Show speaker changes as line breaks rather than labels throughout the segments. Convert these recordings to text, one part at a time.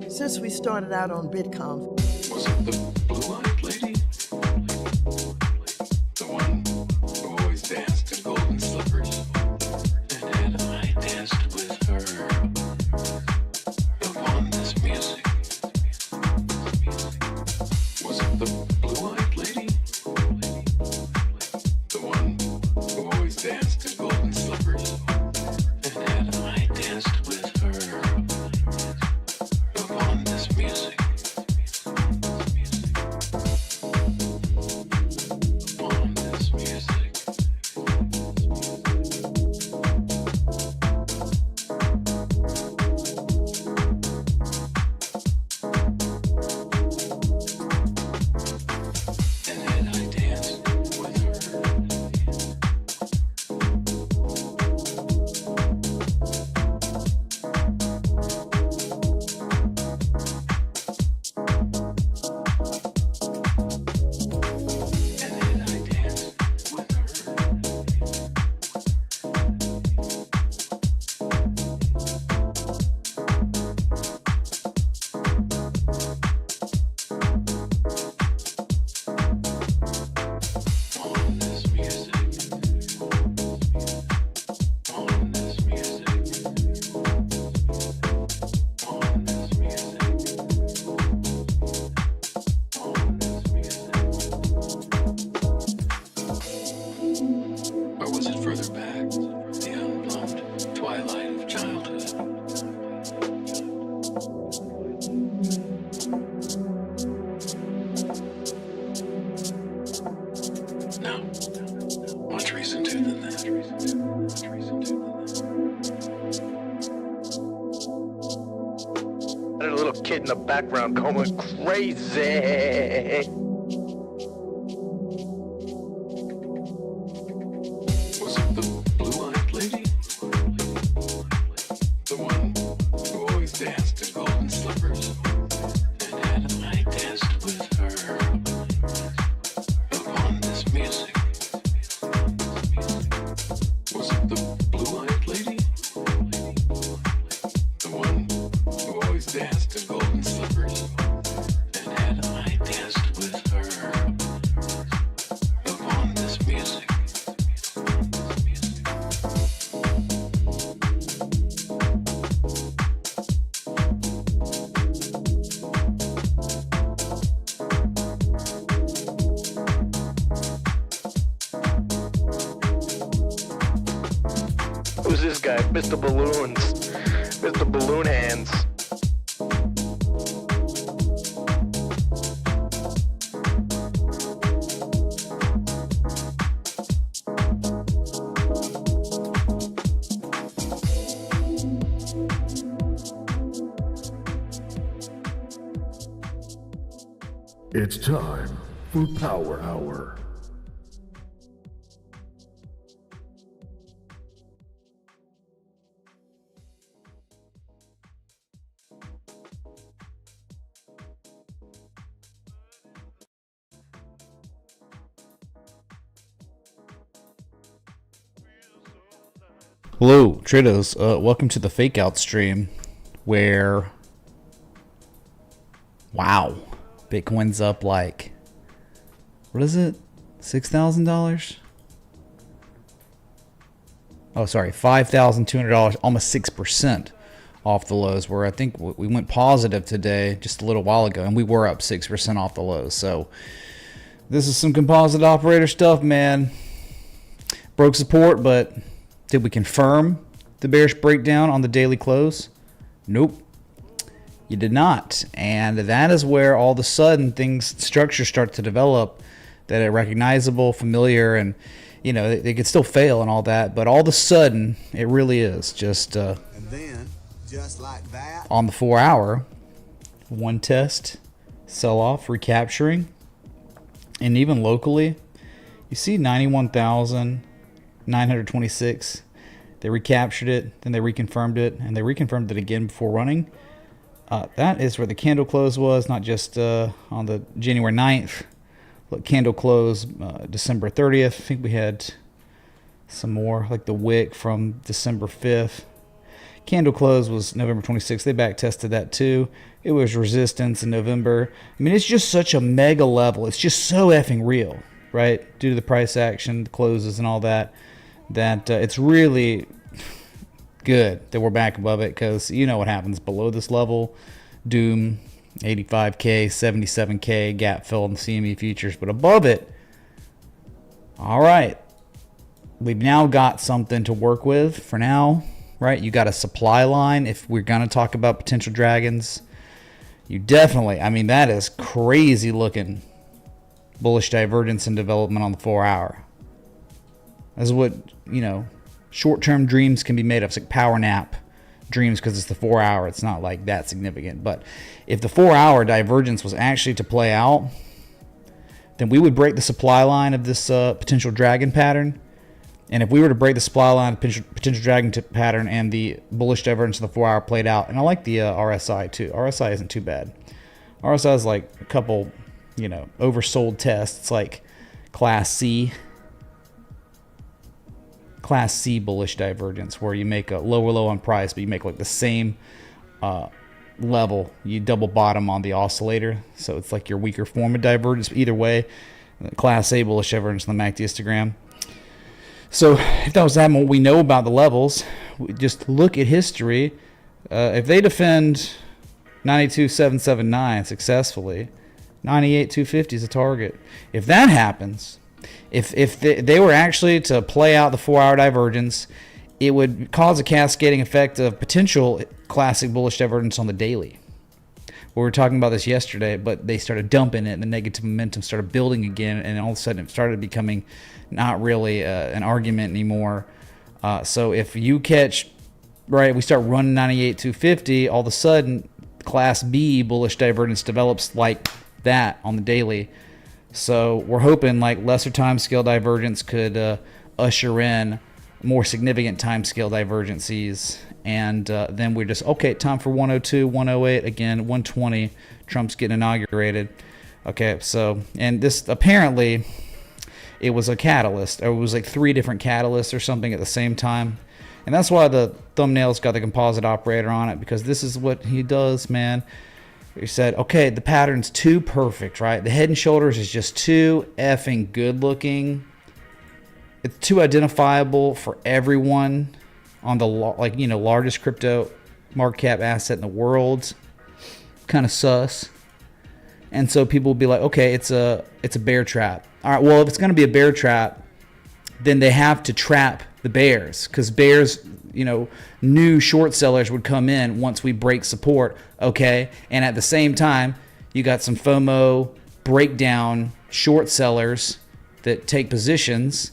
Since we started out on BitConf.
Was it the blue-eyed lady? The one who always danced in golden slippers? And I danced with her upon this music. Was it the blue-eyed lady? The one who always danced in golden slippers? And I danced with her upon this music. Upon this music. And then I danced with her. Or was it further back, the unplumbed twilight of childhood? No, much reason to than that.
And a little kid in the background going crazy.
Was it the blue-eyed lady? The one who always danced in golden slippers? And I danced with her upon this music. Was it the blue-eyed lady? The one who always danced in golden slippers? And I danced with her upon this music.
Who's this guy? Mr. Balloons. Mr. Balloon Hands.
It's time for Power Hour.
Hello, Trados. Welcome to the Fakeout stream where, wow, Bitcoin's up like, what is it? $6,000? Oh, sorry, $5,200, almost 6% off the lows, where I think we went positive today just a little while ago, and we were up 6% off the lows. So this is some composite operator stuff, man. Broke support, but did we confirm the bearish breakdown on the daily close? Nope, you did not. And that is where all of a sudden structures start to develop that are recognizable, familiar, and you know they could still fail and all that, but all of a sudden it really is just
and then just like that
on the 4 hour, one test, sell off, recapturing, and even locally you see 91,926. They recaptured it, then they reconfirmed it, and they reconfirmed it again before running. That is where the candle close was, not just on the January 9th. Look, candle close December 30th. I think we had some more, like the wick from December 5th. Candle close was November 26th. They back tested that too. It was resistance in November. I mean, it's just such a mega level. It's just so effing real, right? Due to the price action, the closes, and all that. That it's really good that we're back above it, because you know what happens below this level. Doom, 85K, 77K, gap fill in the CME futures. But above it, all right, we've now got something to work with for now, right? You got a supply line. If we're going to talk about potential dragons, you definitely, I mean, that is crazy looking bullish divergence and development on the 4 hour. That's what, you know, short-term dreams can be made of. It's like power nap dreams, because it's the 4 hour. It's not like that significant. But if the 4 hour divergence was actually to play out, then we would break the supply line of this potential dragon pattern. And if we were to break the supply line of potential dragon pattern and the bullish divergence of the 4 hour played out, and I like the RSI too. RSI isn't too bad. RSI is like a couple, you know, oversold tests. It's like Class C bullish divergence, where you make a lower low on price, but you make like the same level. You double bottom on the oscillator, so it's like your weaker form of divergence. But either way, Class A bullish divergence on the MACD histogram. So if that was that, what we know about the levels, we just look at history. If they defend 92,779 successfully, 98,250 is a target. If that happens, if they were actually to play out the 4 hour divergence, it would cause a cascading effect of potential classic bullish divergence on the daily. We were talking about this yesterday, but they started dumping it, and the negative momentum started building again, and all of a sudden it started becoming not really an argument anymore. So if you catch, right, we start running 98,250, all of a sudden Class B bullish divergence develops like that on the daily. So we're hoping like lesser time scale divergence could usher in more significant time scale divergences, and then we're just, okay, time for 102, 108, again 120, Trump's getting inaugurated. Okay, so, and this apparently it was a catalyst, or it was like 3 different catalysts or something at the same time, and that's why the thumbnail's got the composite operator on it, because this is what he does, man. He said, okay, the pattern's too perfect, right? The head and shoulders is just too effing good looking. It's too identifiable for everyone on the largest crypto market cap asset in the world. Kind of sus. And so people will be like, okay, it's a bear trap. All right, well, if it's going to be a bear trap, then they have to trap the bears, because bears, you know, new short sellers would come in once we break support, okay? And at the same time, you got some FOMO breakdown short sellers that take positions,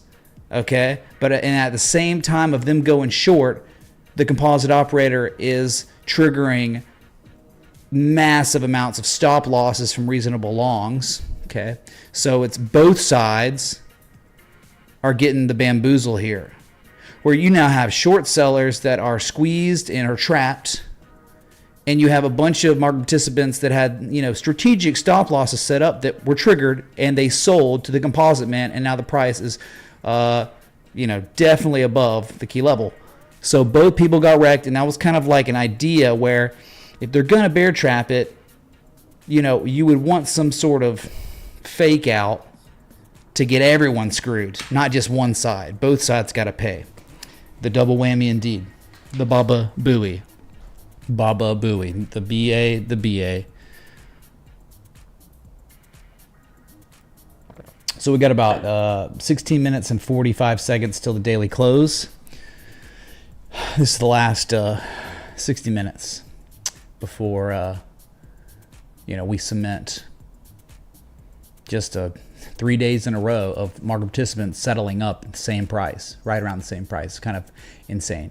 okay? But and at the same time of them going short, the composite operator is triggering massive amounts of stop losses from reasonable longs. Okay, so it's both sides are getting the bamboozle here, where you now have short sellers that are squeezed and are trapped, and you have a bunch of market participants that had, you know, strategic stop losses set up that were triggered, and they sold to the composite man, and now the price is, you know, definitely above the key level. So both people got wrecked, and that was kind of like an idea where if they're going to bear trap it, you know, you would want some sort of fake out to get everyone screwed, not just one side. Both sides got to pay. The double whammy indeed. The Baba Booey. Baba Booey. The BA, the BA. So we got about 16 minutes and 45 seconds till the daily close. This is the last 60 minutes before, you know, we cement just 3 days in a row of market participants settling up at the same price, right around the same price. Kind of insane.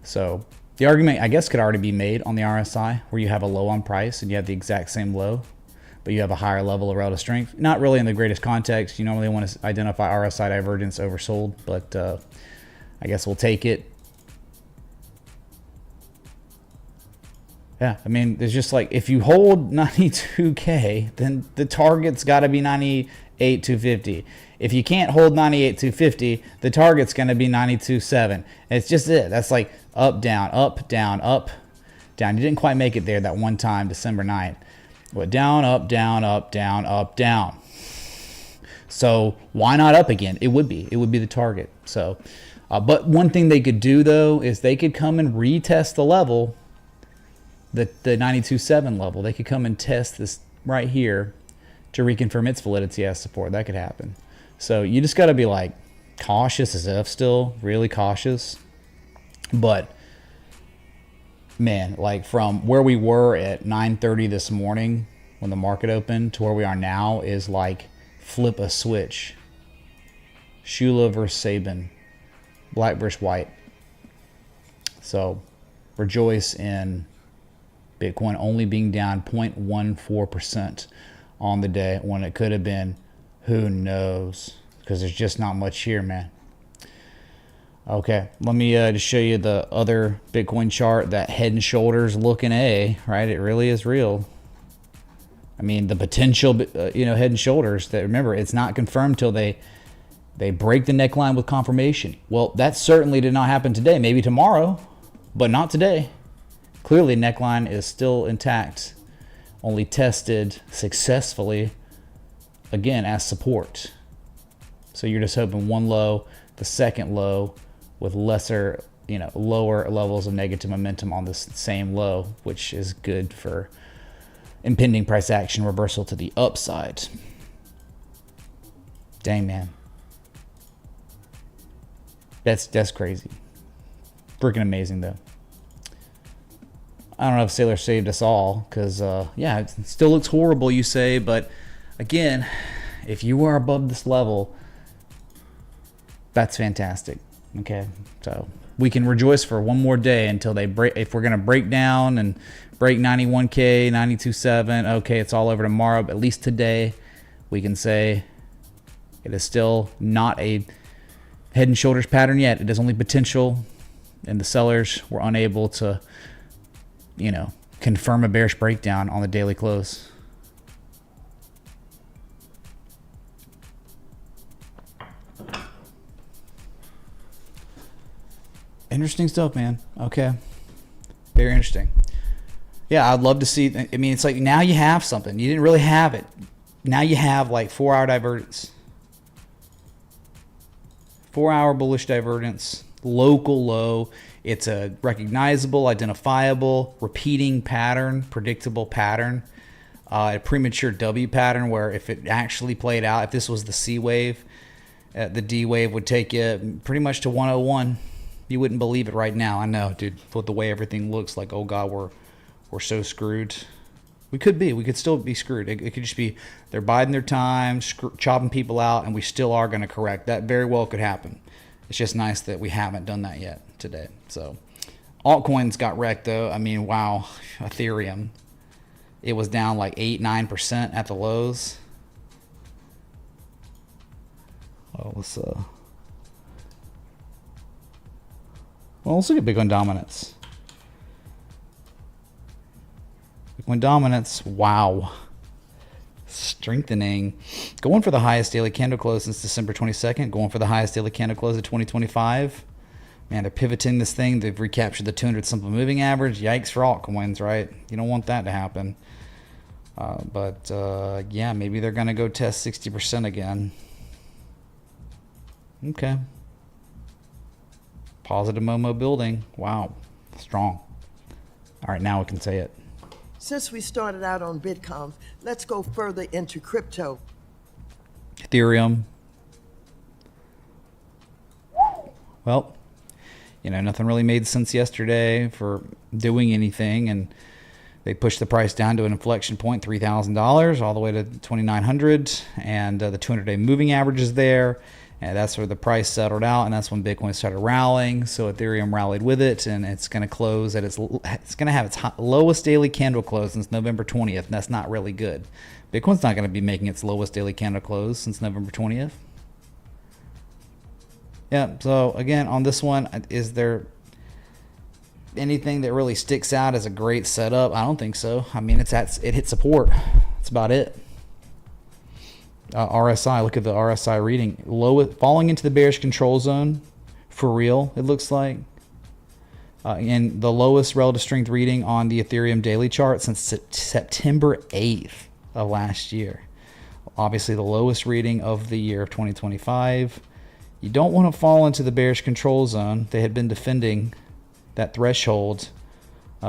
So the argument, I guess, could already be made on the RSI, where you have a low on price and you have the exact same low, but you have a higher level of relative strength. Not really in the greatest context. You normally want to identify RSI divergence oversold, but I guess we'll take it. Yeah, I mean, there's just like, if you hold 92K, then the target's got to be 98,250. If you can't hold 98,250, the target's going to be 92.7. It's just it. That's like up, down, up, down, up, down. You didn't quite make it there that one time, December 9th. But down, up, down, up, down, up, down. So why not up again? It would be the target. So, but one thing they could do though is they could come and retest the level, the 92.7 level. They could come and test this right here to reconfirm its validity as support. That could happen. So you just got to be like cautious as if, still really cautious. But man, like from where we were at 9:30 this morning when the market opened to where we are now is like flip a switch. Shula versus Saban, black versus white. So rejoice in Bitcoin only being down 0.14% on the day when it could have been, who knows, because there's just not much here, man. Okay, let me just show you the other Bitcoin chart, that head and shoulders looking A, right? It really is real. I mean, the potential, you know, head and shoulders, that, remember, it's not confirmed till they break the neckline with confirmation. Well, that certainly did not happen today. Maybe tomorrow, but not today. Clearly, neckline is still intact, only tested successfully, again, as support. So you're just hoping one low, the second low, with lesser, you know, lower levels of negative momentum on this same low, which is good for impending price action reversal to the upside. Dang, man. That's crazy. Freaking amazing, though. I don't know if Sailor saved us all, because, yeah, it still looks horrible, you say, but again, if you are above this level, that's fantastic. Okay, so we can rejoice for one more day until they break. If we're going to break down and break 91K, 92.7, okay, it's all over tomorrow, but at least today we can say it is still not a head and shoulders pattern yet. It is only potential, and the sellers were unable to, you know, confirm a bearish breakdown on the daily close. Interesting stuff, man. Okay. Very interesting. Yeah, I'd love to see. I mean, it's like now you have something. You didn't really have it. Now you have like 4-hour divergence. 4-hour bullish divergence. Local low. It's a recognizable, identifiable, repeating pattern, predictable pattern. A premature W pattern where if it actually played out, if this was the C wave, the D wave would take you pretty much to 101. You wouldn't believe it right now. I know, dude. With the way everything looks, like, oh God, we're so screwed. We could be. We could still be screwed. It could just be they're biding their time, chopping people out, and we still are going to correct. That very well could happen. It's just nice that we haven't done that yet today. So altcoins got wrecked, though. I mean, wow. Ethereum. it was down like 8-9% at the lows. Oh, let's let's look at Bitcoin dominance. Bitcoin dominance, wow. Strengthening. Going for the highest daily candle close since December 22nd. Going for the highest daily candle close of 2025. Man, they're pivoting this thing. They've recaptured the 200 simple moving average. Yikes for altcoins, right? You don't want that to happen. Yeah, maybe they're going to go test 60% again. Okay. Positive Momo building. Wow. Strong. All right, now we can say it.
Since we started out on BitConf, let's go further into crypto.
Ethereum. Well, you know, nothing really made sense yesterday for doing anything, and they pushed the price down to an inflection point, $3,000, all the way to $2,900, and the 200-day moving average is there, and that's where the price settled out, and that's when Bitcoin started rallying. So Ethereum rallied with it, and it's going to close at it's going to have its lowest daily candle close since November 20th, and that's not really good. Bitcoin's not going to be making its lowest daily candle close since November 20th. Yeah, so again, on this one, is there anything that really sticks out as a great setup? I don't think so. I mean, it hit support. That's about it. RSI, look at the RSI reading. Falling into the bearish control zone for real, it looks like. And the lowest relative strength reading on the Ethereum daily chart since September 8th of last year. Obviously the lowest reading of the year of 2025. You don't want to fall into the bearish control zone. They had been defending that threshold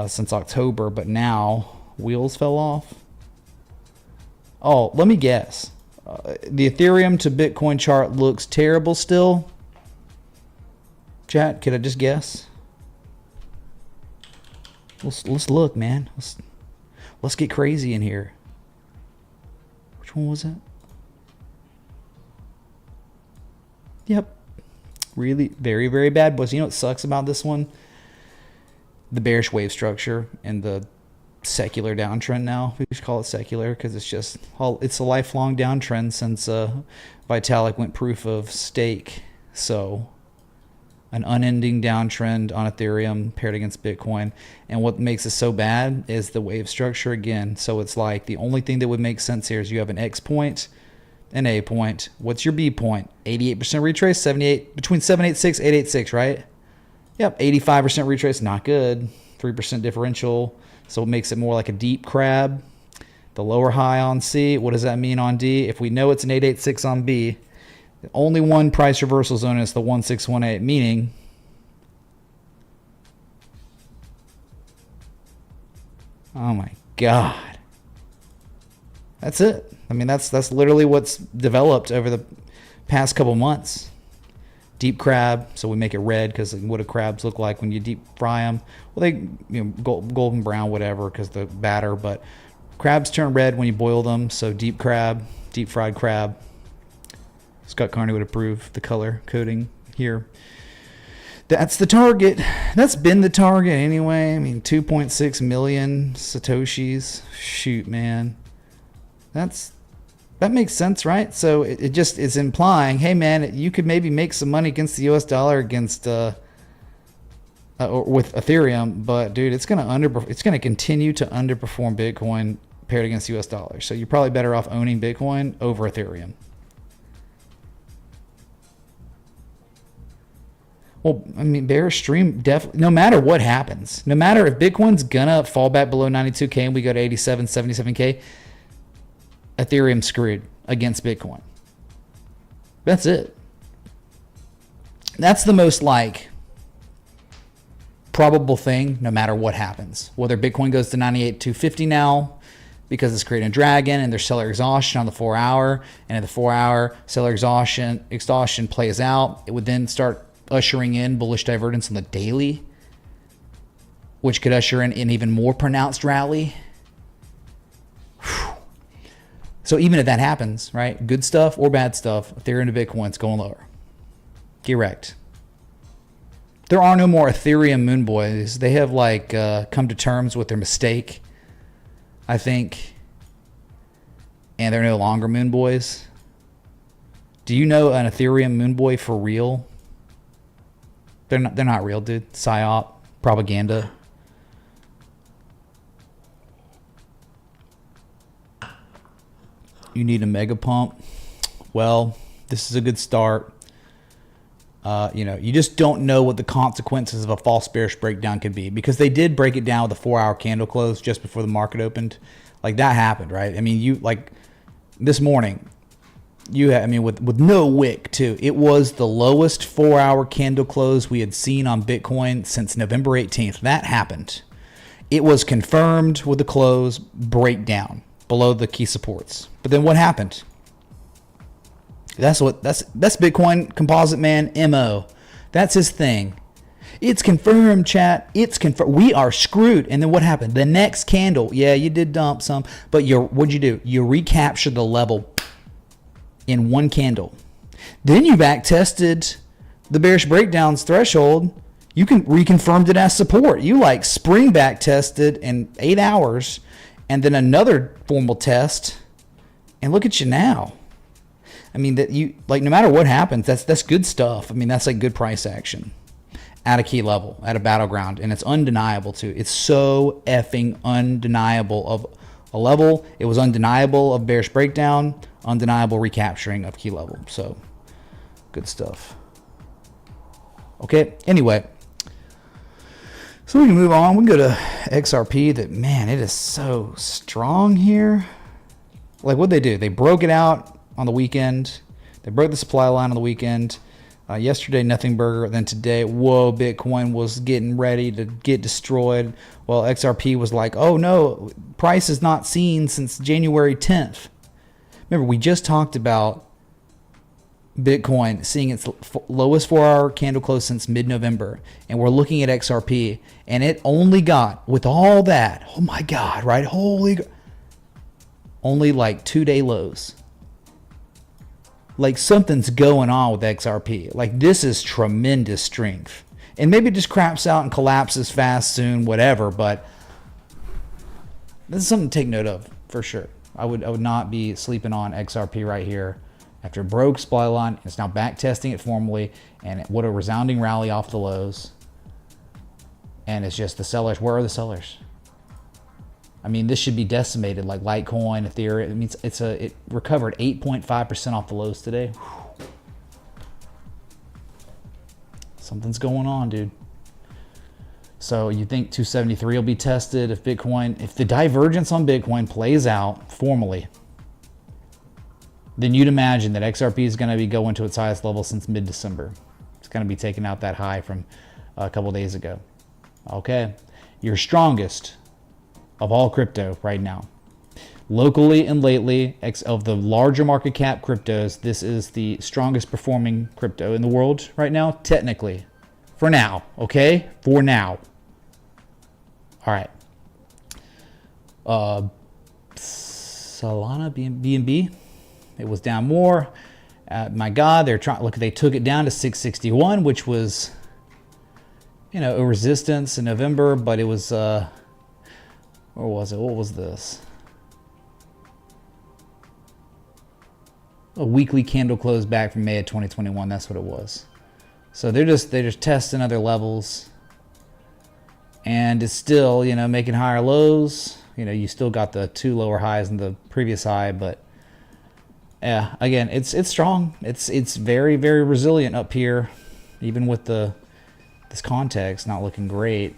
since October, but now wheels fell off. Oh, let me guess. The Ethereum to Bitcoin chart looks terrible still. Chat, could I just guess? Let's look, man. Let's get crazy in here. Which one was it? Yep. Really very, very bad. But you know what sucks about this one? The bearish wave structure and the secular downtrend now. We just call it secular because it's a lifelong downtrend since Vitalik went proof of stake. So an unending downtrend on Ethereum paired against Bitcoin. And what makes it so bad is the wave structure again. So it's like the only thing that would make sense here is you have an X point, an A point. What's your B point? 88% retrace, 78 between 786, 886, right? Yep, 85% retrace, not good. 3% differential. So it makes it more like a deep crab. The lower high on C, what does that mean on D? If we know it's an 886 on B, the only one price reversal zone is the 1618, meaning oh my God. That's it. I mean, that's literally what's developed over the past couple months. Deep crab, so we make it red because what do crabs look like when you deep fry them? Well, they golden brown, whatever, because the batter. But crabs turn red when you boil them. So deep crab, deep fried crab. Scott Carney would approve the color coding here. That's the target. That's been the target anyway. I mean, 2.6 million Satoshis. Shoot, man. That makes sense, right? So it just is implying, hey, man, you could maybe make some money against the U.S. dollar against or with Ethereum, but dude, it's gonna continue to underperform Bitcoin paired against U.S. dollar. So you're probably better off owning Bitcoin over Ethereum. Well, I mean, bearish stream definitely. No matter what happens, no matter if Bitcoin's gonna fall back below 92K and we go to 87, 77K. Ethereum screwed against Bitcoin. That's it. That's the most probable thing no matter what happens. Whether Bitcoin goes to 98,250 now because it's creating a dragon and there's seller exhaustion on the 4 hour, and at the 4 hour seller exhaustion plays out, it would then start ushering in bullish divergence on the daily, which could usher in an even more pronounced rally. So even if that happens, right, good stuff or bad stuff, Ethereum to Bitcoin's going lower. Get wrecked. There are no more Ethereum moon boys. They have come to terms with their mistake I think. And they're no longer moon boys. Do you know an Ethereum moon boy for real? They're not real, dude. Psyop, propaganda. You need a mega pump. Well, this is a good start. You just don't know what the consequences of a false bearish breakdown could be, because they did break it down with a 4-hour candle close just before the market opened. Like, that happened, right? I mean, this morning, with no wick too. It was the lowest 4-hour candle close we had seen on Bitcoin since November 18th. That happened. It was confirmed with the close breakdown below the key supports. But then what happened? That's Bitcoin Composite Man MO. That's his thing. It's confirmed, chat. It's confirmed. We are screwed. And then what happened? The next candle. Yeah, you did dump some, but what'd you do? You recaptured the level in one candle. Then you back tested the bearish breakdowns threshold. You can reconfirmed it as support. You spring back tested in 8 hours, and then another formal test. And look at you now. I mean, that you no matter what happens, that's good stuff. I mean, that's good price action at a key level, at a battleground, and it's undeniable too. It's so effing undeniable of a level. It was undeniable of bearish breakdown, undeniable recapturing of key level. So good stuff. Okay, anyway, so we can move on. We can go to XRP. That, man, it is so strong here. What'd they do? They broke it out on the weekend. They broke the supply line on the weekend. Yesterday, nothing burger. Then today, whoa, Bitcoin was getting ready to get destroyed. Well, XRP was like, oh no, price is not seen since January 10th. Remember, we just talked about Bitcoin seeing its lowest 4-hour candle close since mid-November. And we're looking at XRP, and it only got, with all that, oh my God, right? Only 2-day lows. Something's going on with XRP. This is tremendous strength. And maybe it just craps out and collapses fast soon, whatever, but this is something to take note of for sure. I would not be sleeping on XRP right here. After it broke supply line, it's now back testing it formally, and what a resounding rally off the lows. And it's just the sellers. Where are the sellers? I mean, this should be decimated like Litecoin, Ethereum. I mean, it recovered 8.5% off the lows today. Whew. Something's going on, dude. So you think 273 will be tested if the divergence on Bitcoin plays out formally, then you'd imagine that XRP is going to be going to its highest level since mid-December. It's going to be taking out that high from a couple days ago. Okay, your strongest of all crypto right now. Locally and lately, of the larger market cap cryptos, this is the strongest performing crypto in the world right now, technically. For now, okay? For now. All right. Solana, BNB, it was down more. My God, they took it down to 661, which was, a resistance in November, but it was, where was it? What was this? A weekly candle close back from May of 2021. That's what it was. So they're just testing other levels, and it's still making higher lows. You still got the 2 lower highs in the previous high, but yeah, again, it's strong. It's very, very resilient up here, even with this context not looking great.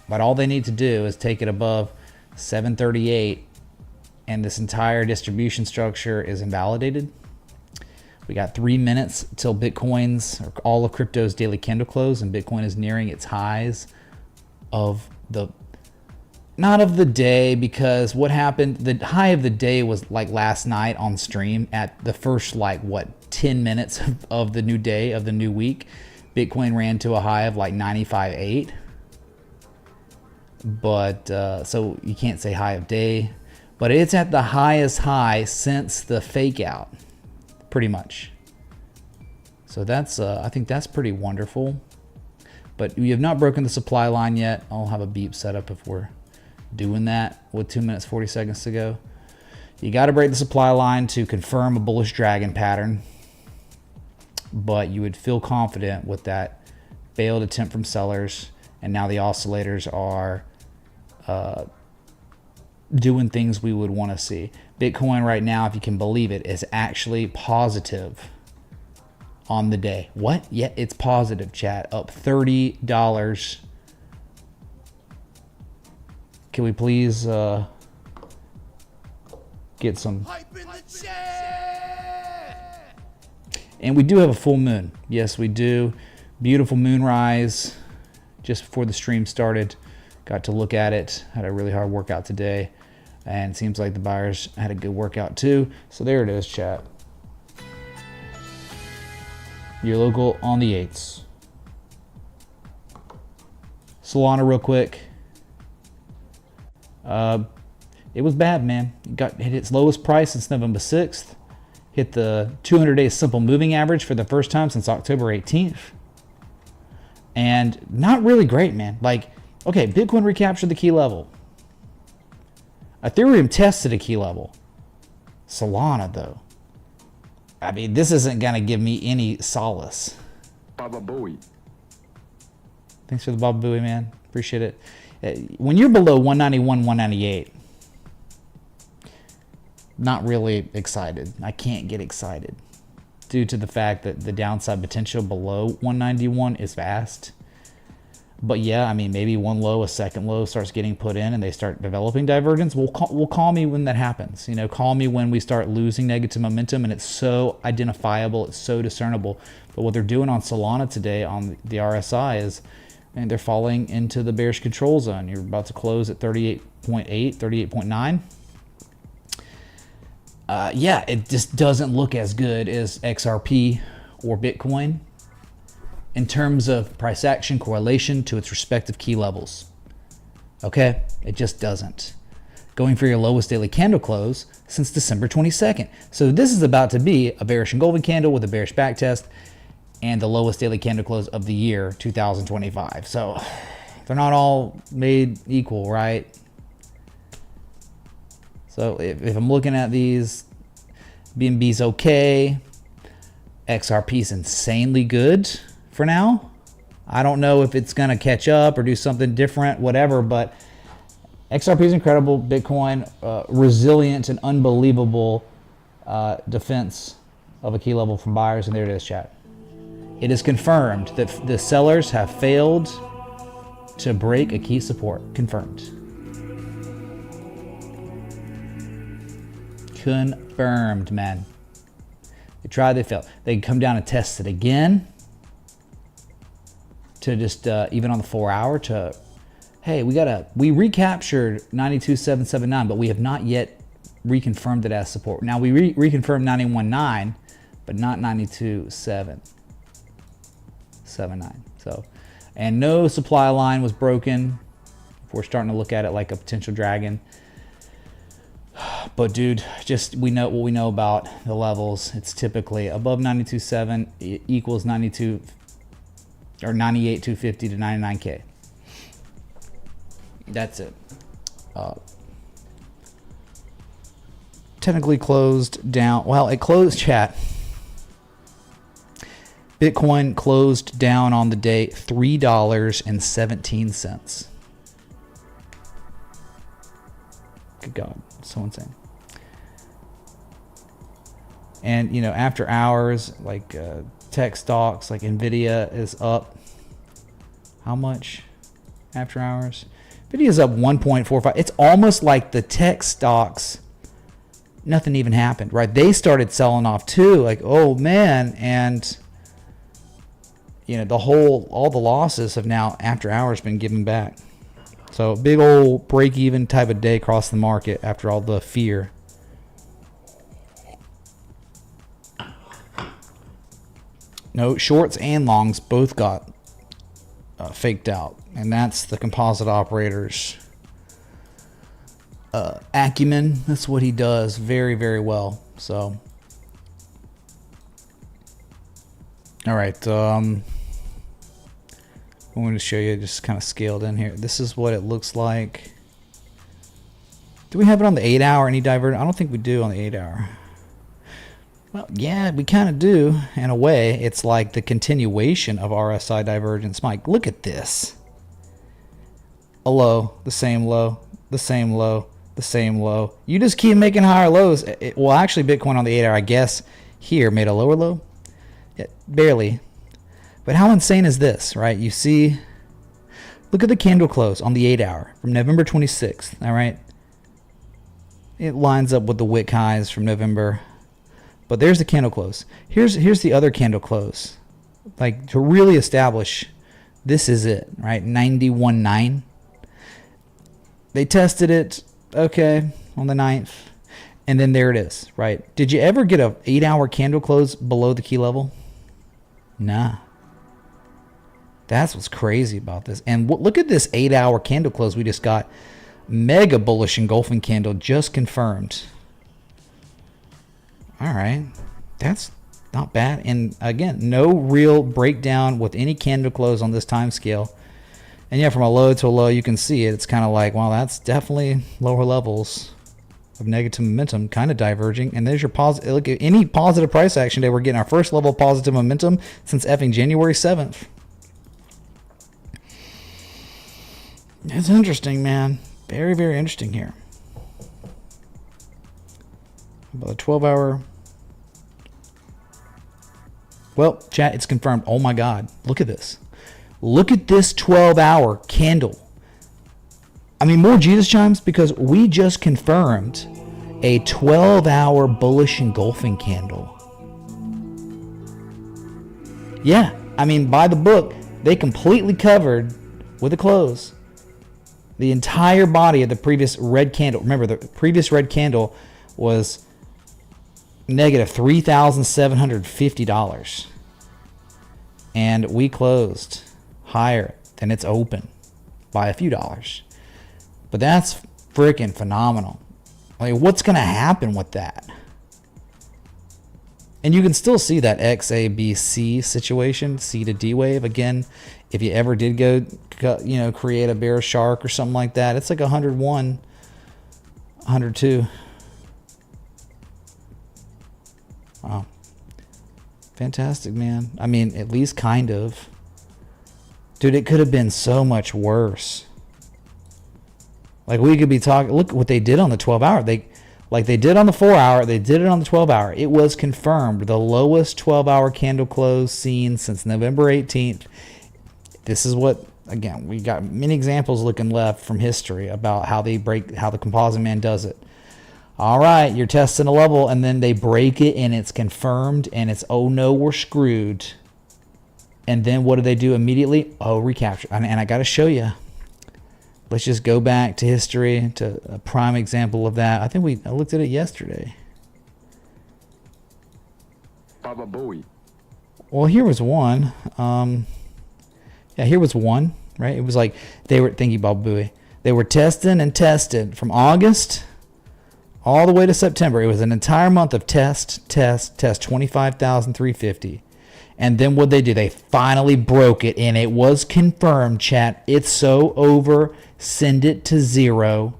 But all they need to do is take it above 738, and this entire distribution structure is invalidated. We got 3 minutes till Bitcoin's, or all of crypto's daily candle close, and Bitcoin is nearing its highs of not of the day, because what happened, the high of the day was last night on stream at the first 10 minutes of the new day, of the new week. Bitcoin ran to a high of 95.8. But so you can't say high of day, but it's at the highest high since the fake out, pretty much. So that's I think that's pretty wonderful. But we have not broken the supply line yet. I'll have a beep set up if we're doing that with 2 minutes 40 seconds to go. You got to break the supply line to confirm a bullish dragon pattern, but you would feel confident with that failed attempt from sellers, and now the oscillators are doing things we would want to see. Bitcoin right now, if you can believe it, is actually positive on the day. What? Yeah, it's positive, chat. Up $30. Can we please get some? And we do have a full moon. Yes, we do. Beautiful moonrise just before the stream started. Got to look at it. Had a really hard workout today. And it seems like the buyers had a good workout too. So there it is, chat. Your local on the 8s. Solana real quick. It was bad, man. It hit its lowest price since November 6th. Hit the 200-day simple moving average for the first time since October 18th. And not really great, man. Like, okay, Bitcoin recaptured the key level. Ethereum tested a key level. Solana, though. I mean, this isn't going to give me any solace.
Baba Booey.
Thanks for the Baba Booey, man. Appreciate it. When you're below 191, 198, not really excited. I can't get excited due to the fact that the downside potential below 191 is vast. But yeah, I mean, maybe one low, a second low starts getting put in and they start developing divergence. Will call me when that happens. You know, call me when we start losing negative momentum and it's so identifiable, it's so discernible. But what they're doing on Solana today on the RSI is, and they're falling into the bearish control zone. You're about to close at 38.8, 38.9. Yeah, it just doesn't look as good as XRP or Bitcoin in terms of price action correlation to its respective key levels. Okay, it just doesn't. Going for your lowest daily candle close since December 22nd. So this is about to be a bearish engulfing candle with a bearish backtest and the lowest daily candle close of the year 2025. So they're not all made equal, right? So if I'm looking at these, BNB's okay. XRP's insanely good for now. I don't know if it's going to catch up or do something different, whatever, but XRP is incredible. Bitcoin, resilient and unbelievable defense of a key level from buyers. And there it is, chat. It is confirmed that the sellers have failed to break a key support. Confirmed. Confirmed, man. They tried, they failed. They can come down and test it again to just even on the 4 hour to, hey, we recaptured 92.779, but we have not yet reconfirmed it as support. Now we reconfirmed 91.9, but not 92.779. So, and no supply line was broken. If we're starting to look at it like a potential dragon. But dude, just we know what we know about the levels. It's typically above 92.7 equals 92 or 98,250 to 99K. That's it. Technically closed down. Well, it closed, chat. Bitcoin closed down on the day $3.17. Good God, so insane. And you know, after hours, like tech stocks like Nvidia is up. How much after hours? Nvidia is up 1.45. It's almost like the tech stocks, nothing even happened, right? They started selling off too, like, oh man. And you know, all the losses have now after hours been given back. So big old break even type of day across the market after all the fear. No, shorts and longs both got faked out. And that's the composite operator's acumen. That's what he does very, very well. So, all right. I'm going to show you just kind of scaled in here. This is what it looks like. Do we have it on the 8 hour? Any divergence? I don't think we do on the 8 hour. Well, yeah, we kind of do in a way. It's like the continuation of RSI divergence. Mike, look at this. A low, the same low, the same low, the same low. You just keep making higher lows. Well, actually, Bitcoin on the 8 hour, I guess, here made a lower low. Yeah, barely. But how insane is this, right? You see, look at the candle close on the 8 hour from November 26th, all right? It lines up with the wick highs from November. But there's the candle close. Here's the other candle close. Like, to really establish this is it, right? 91.9. They tested it, okay, on the 9th. And then there it is, right? Did you ever get a 8 hour candle close below the key level? Nah. That's what's crazy about this. And look at this 8 hour candle close we just got. Mega bullish engulfing candle just confirmed. All right, that's not bad. And again, no real breakdown with any candle close on this time scale. And yeah, from a low to a low, you can see it. It's kind of like, well, that's definitely lower levels of negative momentum, kind of diverging. And there's your positive. Look at any positive price action day. We're getting our first level of positive momentum since effing January 7th. It's interesting, man. Very, very interesting here. About a 12 hour. Well, chat, it's confirmed. Oh my God. Look at this. Look at this 12 hour candle. I mean, more Jesus chimes because we just confirmed a 12 hour bullish engulfing candle. Yeah. I mean, by the book, they completely covered with a close the entire body of the previous red candle. Remember, the previous red candle was negative $3,750. And we closed higher than it's open by a few dollars. But that's freaking phenomenal. Like, what's going to happen with that? And you can still see that XABC situation, C to D wave. Again, if you ever did go, create a bear shark or something like that, it's like 101, 102. Wow. Fantastic, man. I mean, at least kind of. Dude, it could have been so much worse. Like, we could be talking, look what they did on the 12 hour. Like they did on the 4 hour, they did it on the 12 hour. It was confirmed the lowest 12 hour candle close seen since November 18th. This is what, again, we got many examples looking left from history about how the composite man does it. All right, you're testing a level, and then they break it, and it's confirmed, and it's, oh no, we're screwed. And then what do they do immediately? Oh, recapture. And I got to show you. Let's just go back to history, to a prime example of that. I think I looked at it yesterday.
Baba Booey.
Well, here was one. Here was one, right? It was like they were thinking about Booey. They were testing and tested from August all the way to September. It was an entire month of test, 25,350. And then what they do? They finally broke it, and it was confirmed, chat. It's so over. Send it to zero.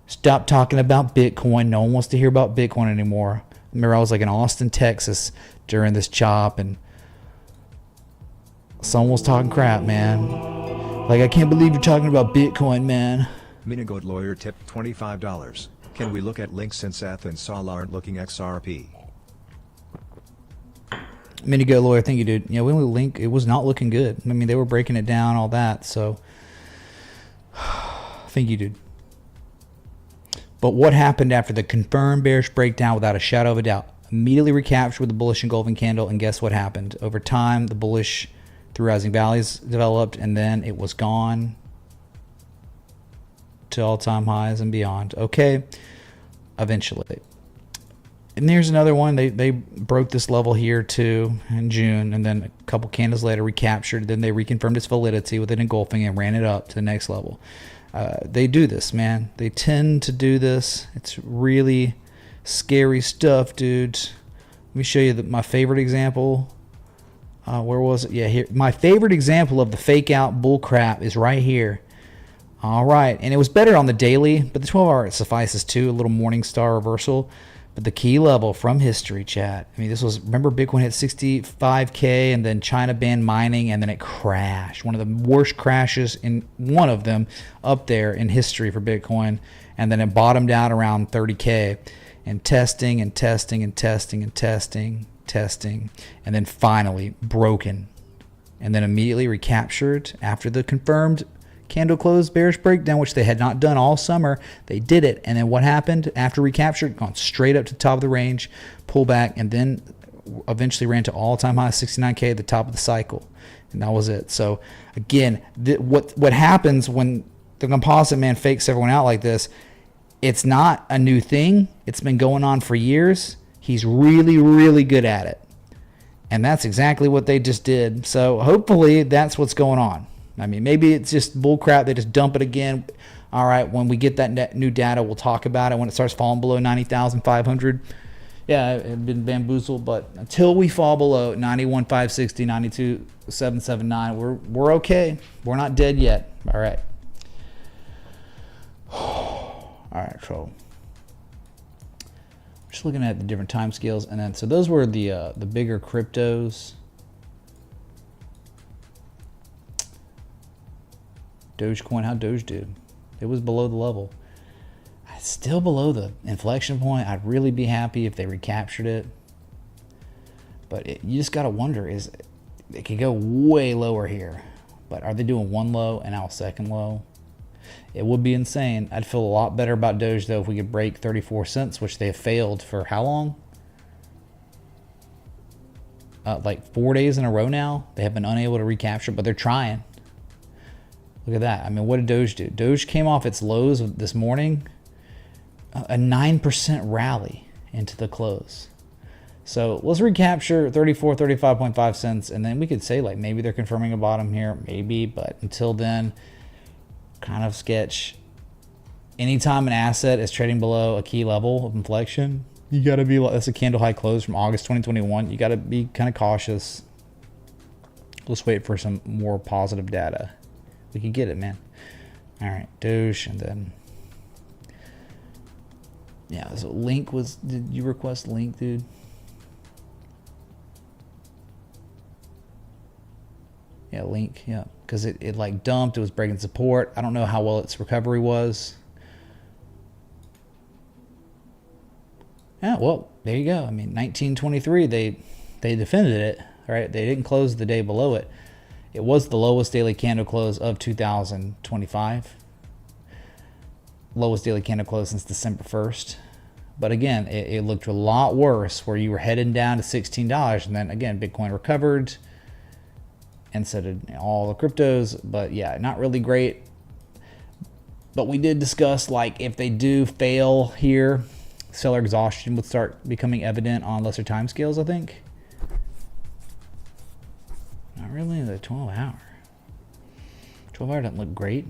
Stop talking about Bitcoin. No one wants to hear about Bitcoin anymore. Remember, I was like in Austin, Texas during this chop, and someone was talking crap, man. Like, I can't believe you're talking about Bitcoin, man.
Minigold lawyer tip $25. Can we look at links since Eth and Sol aren't looking XRP?
Minigo lawyer, thank you, dude. Yeah, we only link. It was not looking good. I mean, they were breaking it down, all that. So, thank you, dude. But what happened after the confirmed bearish breakdown, without a shadow of a doubt? Immediately recaptured with the bullish engulfing candle, and guess what happened? Over time, the bullish through rising valleys developed, and then it was gone to all-time highs and beyond. Okay, eventually. And there's another one. They broke this level here too in June, and then a couple candles later recaptured. Then they reconfirmed its validity with an engulfing and ran it up to the next level. They do this, man. They tend to do this. It's really scary stuff, dude. Let me show you my favorite example. Where was it? Yeah, here. My favorite example of the fake out bull crap is right here. All right, and it was better on the daily, but the 12-hour suffices too. A little morning star reversal, but the key level from history, chat. I mean, this was, remember, Bitcoin hit 65K, and then China banned mining, and then it crashed. One of the worst crashes in one of them up there in history for Bitcoin, and then it bottomed out around 30K, and testing and testing and testing and testing, and then finally broken, and then immediately recaptured after the confirmed candle close bearish breakdown, which they had not done all summer. They did it, and then what happened after recapture? Gone straight up to the top of the range, pull back, and then eventually ran to all-time high 69K at the top of the cycle, and that was it. So again, what happens when the composite man fakes everyone out like this? It's not a new thing. It's been going on for years. He's really, really good at it, and that's exactly what they just did. So hopefully that's what's going on. I mean, maybe it's just bullcrap. They just dump it again. All right, when we get that new data, we'll talk about it. When it starts falling below 90,500, yeah, it's been bamboozled. But until we fall below 91,560, 92,779, we're okay. We're not dead yet. All right. All right, so just looking at the different time scales, and then so those were the bigger cryptos. Dogecoin, how Doge do? It was below the level. It's still below the inflection point. I'd really be happy if they recaptured it. But you just got to wonder, it could go way lower here. But are they doing one low and now a second low? It would be insane. I'd feel a lot better about Doge, though, if we could break 34 cents, which they have failed for how long? Like 4 days in a row now. They have been unable to recapture, but they're trying. Look at that. I mean, what did Doge do? Doge came off its lows this morning, a 9% rally into the close. So let's recapture 35.5 cents, and then we could say, like, maybe they're confirming a bottom here, maybe, but until then, kind of sketch. Anytime an asset is trading below a key level of inflection, you got to be, that's a candle high close from August 2021. You got to be kind of cautious. Let's wait for some more positive data. We can get it, man. All right, Doge, and then yeah. So Link was. Did you request Link, dude? Yeah, Link. Yeah, because it like dumped. It was breaking support. I don't know how well its recovery was. Yeah, well, there you go. I mean, 1923. They defended it. Right, they didn't close the day below it. It was the lowest daily candle close of 2025. Lowest daily candle close since December 1st. But again, it looked a lot worse where you were heading down to $16. And then again, Bitcoin recovered. And so did all the cryptos. But yeah, not really great. But we did discuss, like, if they do fail here, seller exhaustion would start becoming evident on lesser time scales, I think. Not really the 12-hour. 12-hour doesn't look great.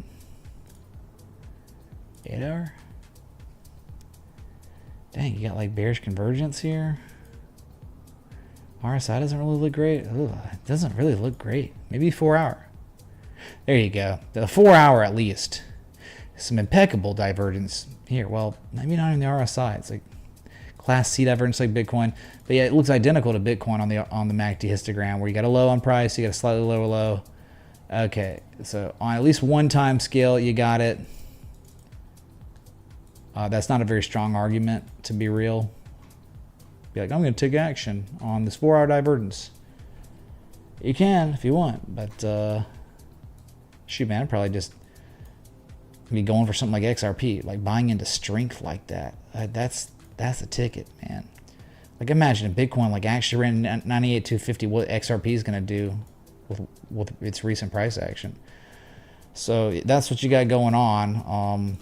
8-hour? Dang, you got like bearish convergence here. RSI doesn't really look great. Ugh, it doesn't really look great. Maybe 4-hour. There you go. The 4-hour at least. Some impeccable divergence here. Well, maybe not in the RSI. It's like Class C divergence like Bitcoin. But yeah, it looks identical to Bitcoin on the MACD histogram, where you got a low on price, you got a slightly lower low. Okay, so on at least one time scale, you got it. That's not a very strong argument, to be real. Be like, I'm going to take action on this 4-hour divergence. You can if you want, but shoot, man, I'd probably just be going for something like XRP, like buying into strength like that. That's a ticket, man. Like, imagine if Bitcoin like actually ran 98,250, what XRP is going to do with its recent price action. So that's what you got going on.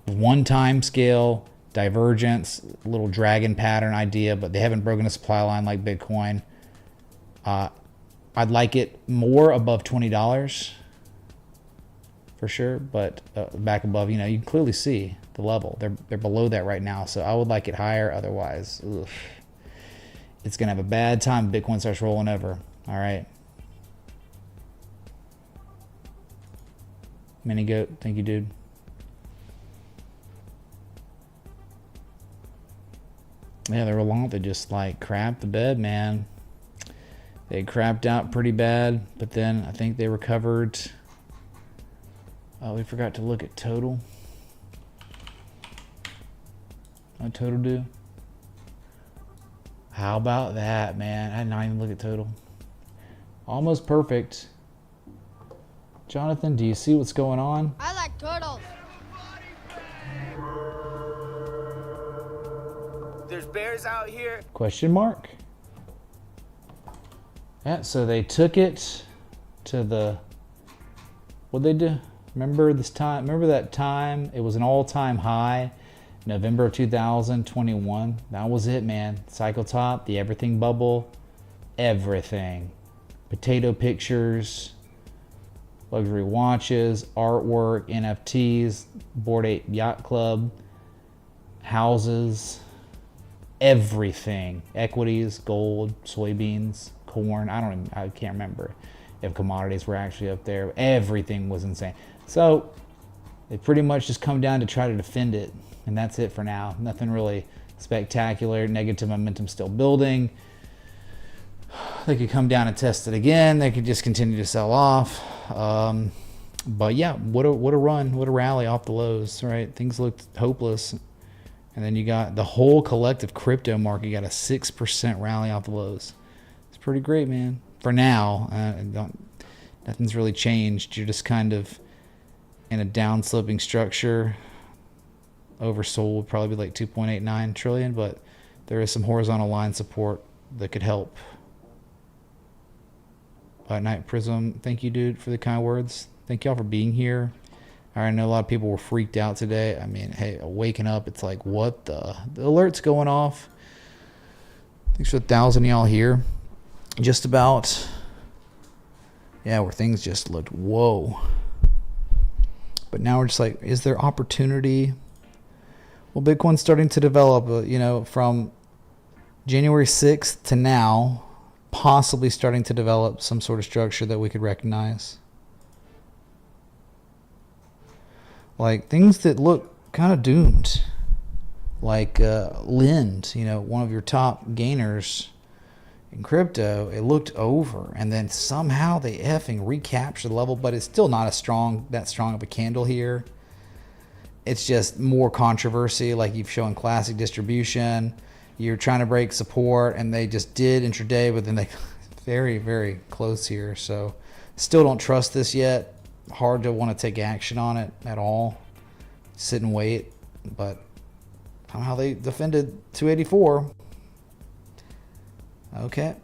One time scale, divergence, little dragon pattern idea, but they haven't broken a supply line like Bitcoin. I'd like it more above $20 for sure, but back above, you can clearly see the level. They're below that right now, so I would like it higher. Otherwise, it's gonna have a bad time if Bitcoin starts rolling over. All right. Mini Goat, thank you, dude. Yeah, they were long. They just like crapped the bed, man. They crapped out pretty bad, but then I think they recovered. Oh, we forgot to look at total. What total do? How about that, man? I did not even look at total. Almost perfect. Jonathan, do you see what's going on?
I like turtles.
There's bears out here.
Question mark. Yeah, so they took it to the, what'd they do? Remember this time? Remember that time? It was an all-time high, November of 2021. That was it, man. Cycle top, the everything bubble, everything. Potato pictures, luxury watches, artwork, NFTs, Bored Ape Yacht Club, houses, everything. Equities, gold, soybeans, corn. I can't remember if commodities were actually up there. Everything was insane. So they pretty much just come down to try to defend it, and that's it for now. Nothing really spectacular. Negative momentum still building. They could come down and test it again. They could just continue to sell off. But yeah, what a run, what a rally off the lows, right? Things looked hopeless. And then you got the whole collective crypto market got a 6% rally off the lows. It's pretty great, man. For now, nothing's really changed. You're just kind of in a down sloping structure. Oversold would probably be like 2.89 trillion, but there is some horizontal line support that could help. Night Prism, thank you, dude, for the kind words. Thank y'all for being here. I know a lot of people were freaked out today. I mean, hey, waking up, it's like, what the alert's going off. Thanks for 1,000 y'all here. Just about, yeah, where things just looked, whoa. But now we're just like, is there opportunity? Well, Bitcoin's starting to develop, from January 6th to now, possibly starting to develop some sort of structure that we could recognize. Like things that look kind of doomed. Like Lind, one of your top gainers in crypto, it looked over, and then somehow they effing recaptured the level, but it's still not that strong of a candle here. It's just more controversy, like you've shown classic distribution. You're trying to break support, and they just did intraday, but then they very, very close here. So still don't trust this yet. Hard to want to take action on it at all. Sit and wait, but somehow they defended 284. Okay.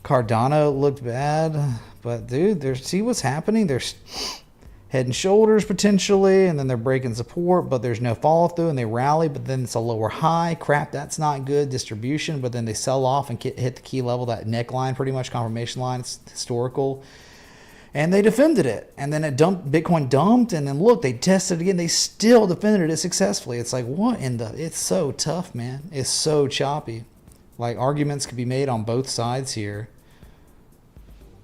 Cardano looked bad, but dude, see what's happening? There's head and shoulders potentially, and then they're breaking support, but there's no follow through, and they rally, but then it's a lower high. Crap, that's not good distribution, but then they sell off and hit the key level, that neckline, pretty much confirmation line. It's historical. And they defended it, and then Bitcoin dumped, and then look, they tested it again. They still defended it successfully. It's like, what in the? It's so tough, man. It's so choppy. Like arguments could be made on both sides here.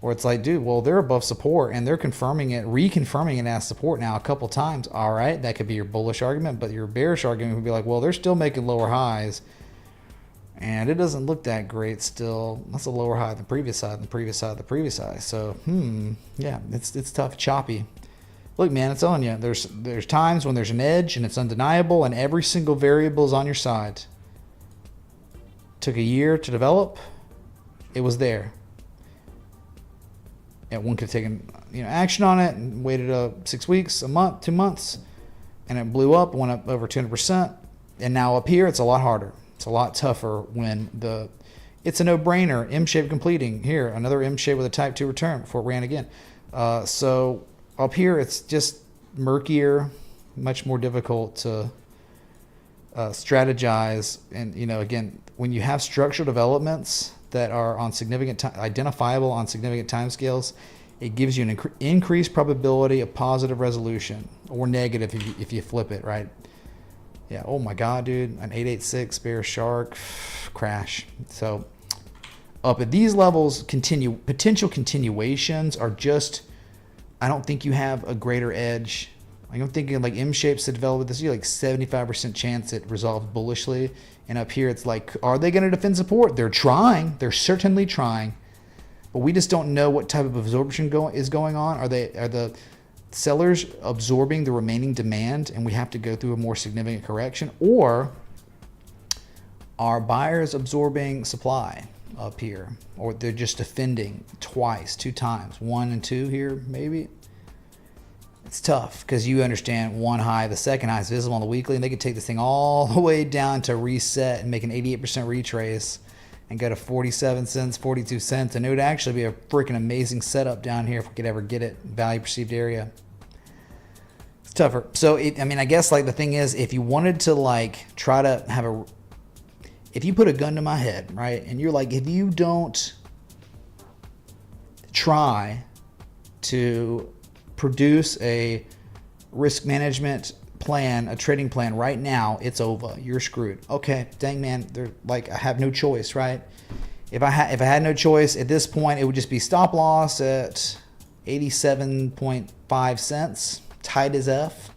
Or it's like, dude, well, they're above support, and they're reconfirming it as support now a couple times. All right, that could be your bullish argument, but your bearish argument would be like, well, they're still making lower highs, and it doesn't look that great still. That's a lower high than the previous side, the previous side, the previous side. So, yeah, it's tough, choppy. Look, man, it's on you. There's times when there's an edge, and it's undeniable, and every single variable is on your side. Took a year to develop. It was there. Yeah, one could have taken action on it and waited 6 weeks, a month, 2 months, and it blew up, went up over 200%. And now up here, it's a lot harder. It's a lot tougher when it's a no-brainer. M-shape completing. Here, another M-shape with a type 2 return before it ran again. So up here, it's just murkier, much more difficult to strategize. And, again, when you have structural developments that are on identifiable on significant timescales, it gives you an increased probability of positive resolution, or negative if you flip it, right? Yeah, oh my God, dude, an 886 bear shark crash. So up at these levels, potential continuations are just I don't think you have a greater edge. Like I'm thinking like M shapes to develop this, you like 75% chance it resolves bullishly. And up here it's like, are they going to defend support? They're trying. They're certainly trying. But we just don't know what type of absorption is going on. Are the sellers absorbing the remaining demand and we have to go through a more significant correction? Or are buyers absorbing supply up here? Or they're just defending twice, 2 times, 1 and 2 here maybe? It's tough because you understand one high, the second high is visible on the weekly, and they could take this thing all the way down to reset and make an 88% retrace and go to 47 cents, 42 cents, and it would actually be a freaking amazing setup down here if we could ever get it, value perceived area. It's tougher. So, I mean, I guess like the thing is, if you wanted to like try to have if you put a gun to my head, right, and you're like, if you don't try to produce a risk management plan, a trading plan right now, it's over. You're screwed. Okay, dang man, they're like, I have no choice, right? If I had no choice at this point, it would just be stop loss at 87.5 cents, tight as F,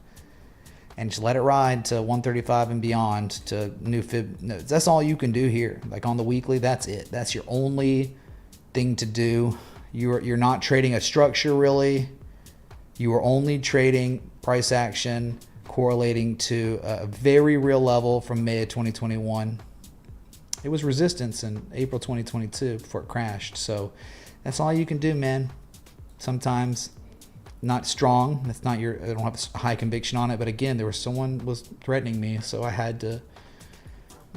and just let it ride to 135 and beyond to new fib nodes. That's all you can do here. Like on the weekly, that's it. That's your only thing to do. You're not trading a structure really. You are only trading price action correlating to a very real level from May of 2021. It was resistance in April 2022 before it crashed. So that's all you can do, man. Sometimes not strong. That's not I don't have a high conviction on it. But again, someone was threatening me. So I had to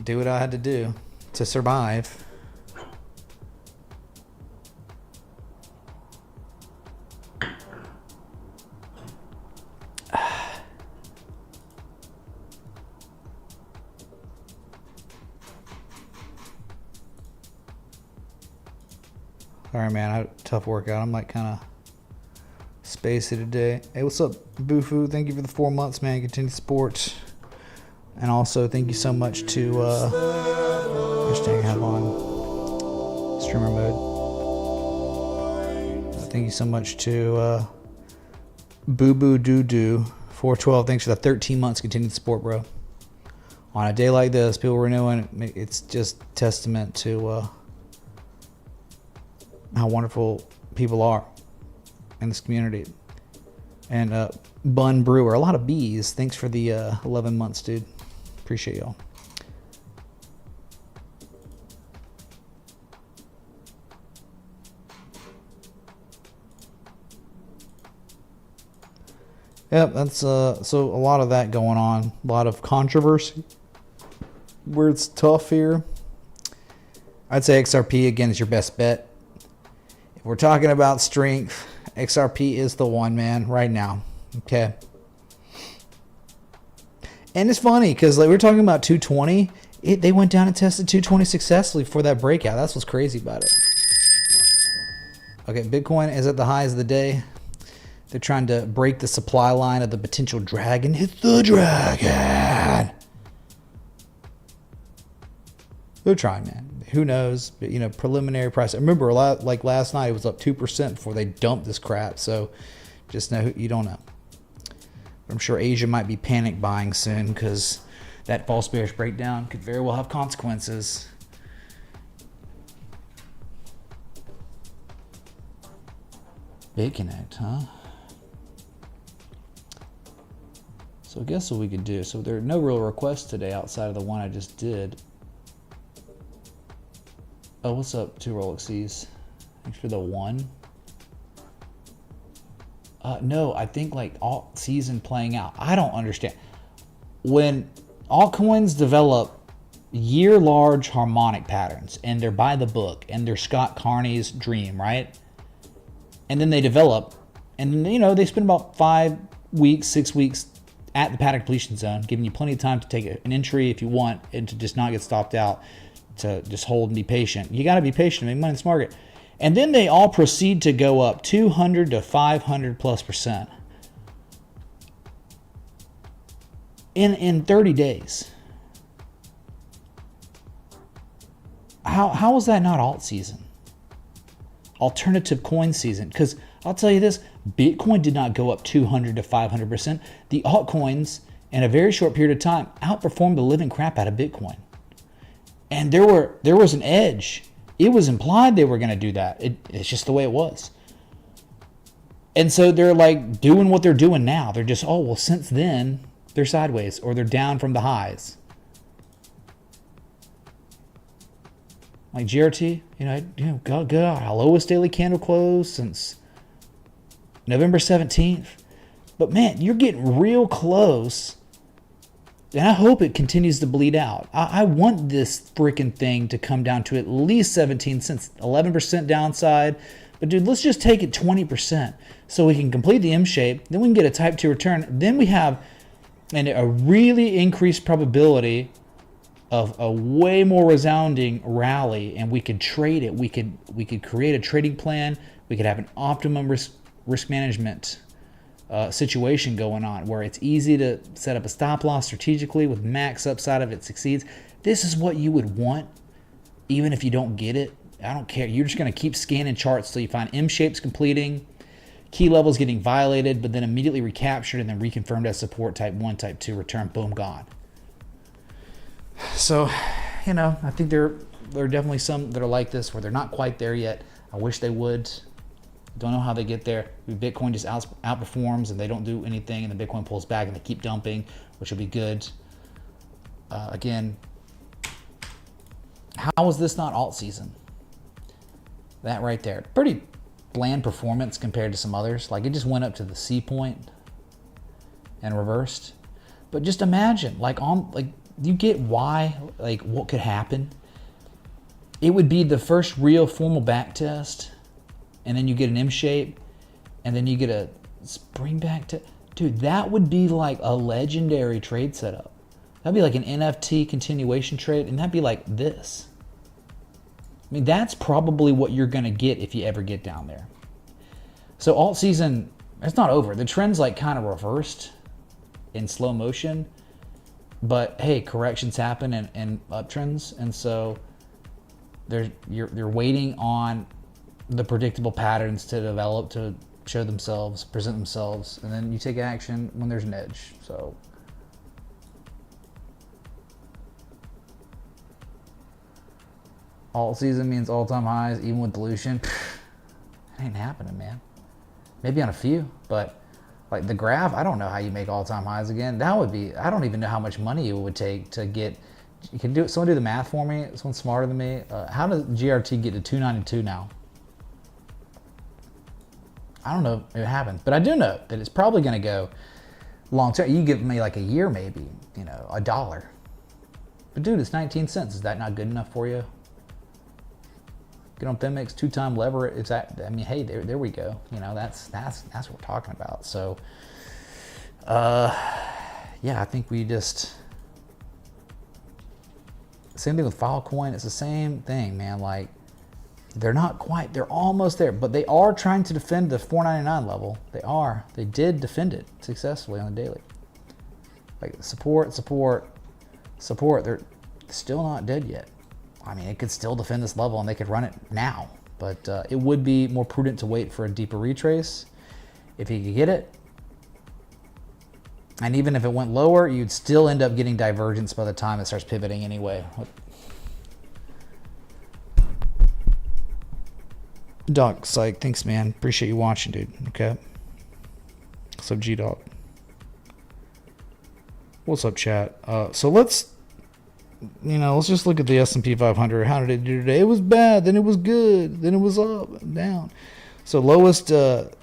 do what I had to do to survive. All right, man, I had a tough workout. I'm like kind of spacey today. Hey, what's up, Boofu? Thank you for the 4 months, man. Continue support. And also, thank you so much to, hashtag have on streamer mode. Thank you so much to Boo Boo Doo Doo 412. Thanks for the 13 months continued support, bro. On a day like this, people renewing, it's just testament to how wonderful people are in this community. And Bun Brewer, a lot of B's. Thanks for the 11 months, dude. Appreciate y'all. Yep, that's so a lot of that going on. A lot of controversy where it's tough here. I'd say XRP again is your best bet. If we're talking about strength, XRP is the one, man, right now. Okay. And it's funny because like we're talking about 220. They went down and tested 220 successfully for that breakout. That's what's crazy about it. Okay, Bitcoin is at the highs of the day. They're trying to break the supply line of the potential dragon. It's the dragon. They're trying, man. Who knows? But, preliminary price. I remember like last night, it was up 2% before they dumped this crap. So just know you don't know. I'm sure Asia might be panic buying soon because that false bearish breakdown could very well have consequences. BitConnect, huh? So I guess what we could do. So there are no real requests today outside of the one I just did. Oh, what's up, 2 Rolexes? Thanks for the 1. No, I think like alt season playing out. I don't understand. When altcoins develop year-large harmonic patterns and they're by the book and they're Scott Carney's dream, right? And then they develop and they spend about 5 weeks, 6 weeks at the pattern completion zone, giving you plenty of time to take an entry if you want and to just not get stopped out, to just hold and be patient. You got to be patient to make money in this market. And then they all proceed to go up 200 to 500+% in 30 days. How is that not alt season? Alternative coin season? Because I'll tell you this, Bitcoin did not go up 200 to 500%. The altcoins in a very short period of time outperformed the living crap out of Bitcoin. And there was an edge. It was implied they were going to do that. It's just the way it was. And so they're like doing what they're doing now. They're just, oh, well, since then, they're sideways or they're down from the highs. Like GRT, God, our lowest daily candle close since November 17th. But man, you're getting real close. And I hope it continues to bleed out. I want this freaking thing to come down to at least 17 cents, 11% downside. But dude, let's just take it 20% so we can complete the M shape. Then we can get a type 2 return. Then we have a really increased probability of a way more resounding rally, and we could trade it. We could create a trading plan. We could have an optimum risk management situation going on where it's easy to set up a stop loss strategically with max upside if it succeeds. This is what you would want, even if you don't get it. I don't care. You're just going to keep scanning charts till you find M shapes completing, key levels getting violated, but then immediately recaptured and then reconfirmed as support, type 1, type 2 return, boom, gone. So, I think there are definitely some that are like this where they're not quite there yet. I wish they would. Don't know how they get there. Bitcoin just outperforms and they don't do anything, and the Bitcoin pulls back and they keep dumping, which will be good. Again, how is this not alt season? That right there. Pretty bland performance compared to some others. Like, it just went up to the C point and reversed. But just imagine, you get why, what could happen? It would be the first real formal back test, and then you get an M shape, and then you get a spring back test. Dude, that would be like a legendary trade setup. That'd be like an NFT continuation trade, and that'd be like this. I mean, that's probably what you're going to get if you ever get down there. So alt season, it's not over. The trend's kind of reversed in slow motion. But hey, corrections happen and uptrends, and so you're waiting on the predictable patterns to develop, to show themselves, present themselves, and then you take action when there's an edge. So alt season means all-time highs, even with dilution. It ain't happening, man. Maybe on a few, but like the graph, I don't know how you make all-time highs again. That would be, I don't even know how much money it would take to get, you can do it. Someone do the math for me. Someone smarter than me. How does GRT get to 292 now? I don't know if it happened, but I do know that it's probably going to go long term. You give me like a year, maybe, $1. But dude, it's 19 cents. Is that not good enough for you? Get on Femex, 2-time lever. It's that. I mean, hey, there we go. That's what we're talking about. So, yeah, I think we just, same thing with Filecoin. It's the same thing, man. Like, they're not quite. They're almost there, but they are trying to defend the 499 level. They are. They did defend it successfully on the daily. Like support. They're still not dead yet. I mean, it could still defend this level and they could run it now, but it would be more prudent to wait for a deeper retrace if you could get it. And even if it went lower, you'd still end up getting divergence by the time it starts pivoting anyway. Doc Psych, thanks, man. Appreciate you watching, dude. Okay. What's up, G-Dog? What's up, chat? So let's just look at the S&P 500. How did it do today? It was bad, then it was good, then it was up and down. So lowest,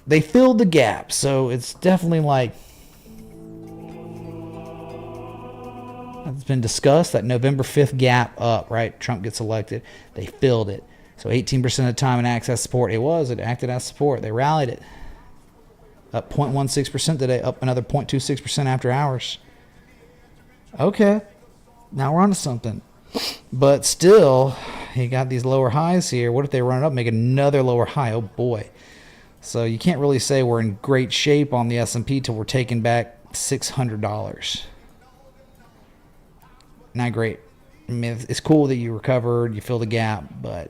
they filled the gap. So it's definitely like, it's been discussed, that November 5th gap up, right? Trump gets elected. They filled it. So 18% of the time it acts as support. It acted as support. They rallied it. Up 0.16% today, up another 0.26% after hours. Okay. Now we're on to something. But still, you got these lower highs here. What if they run it up, make another lower high? Oh boy. So you can't really say we're in great shape on the S&P till we're taking back $600. Not great. I mean, it's cool that you recovered, you fill the gap, but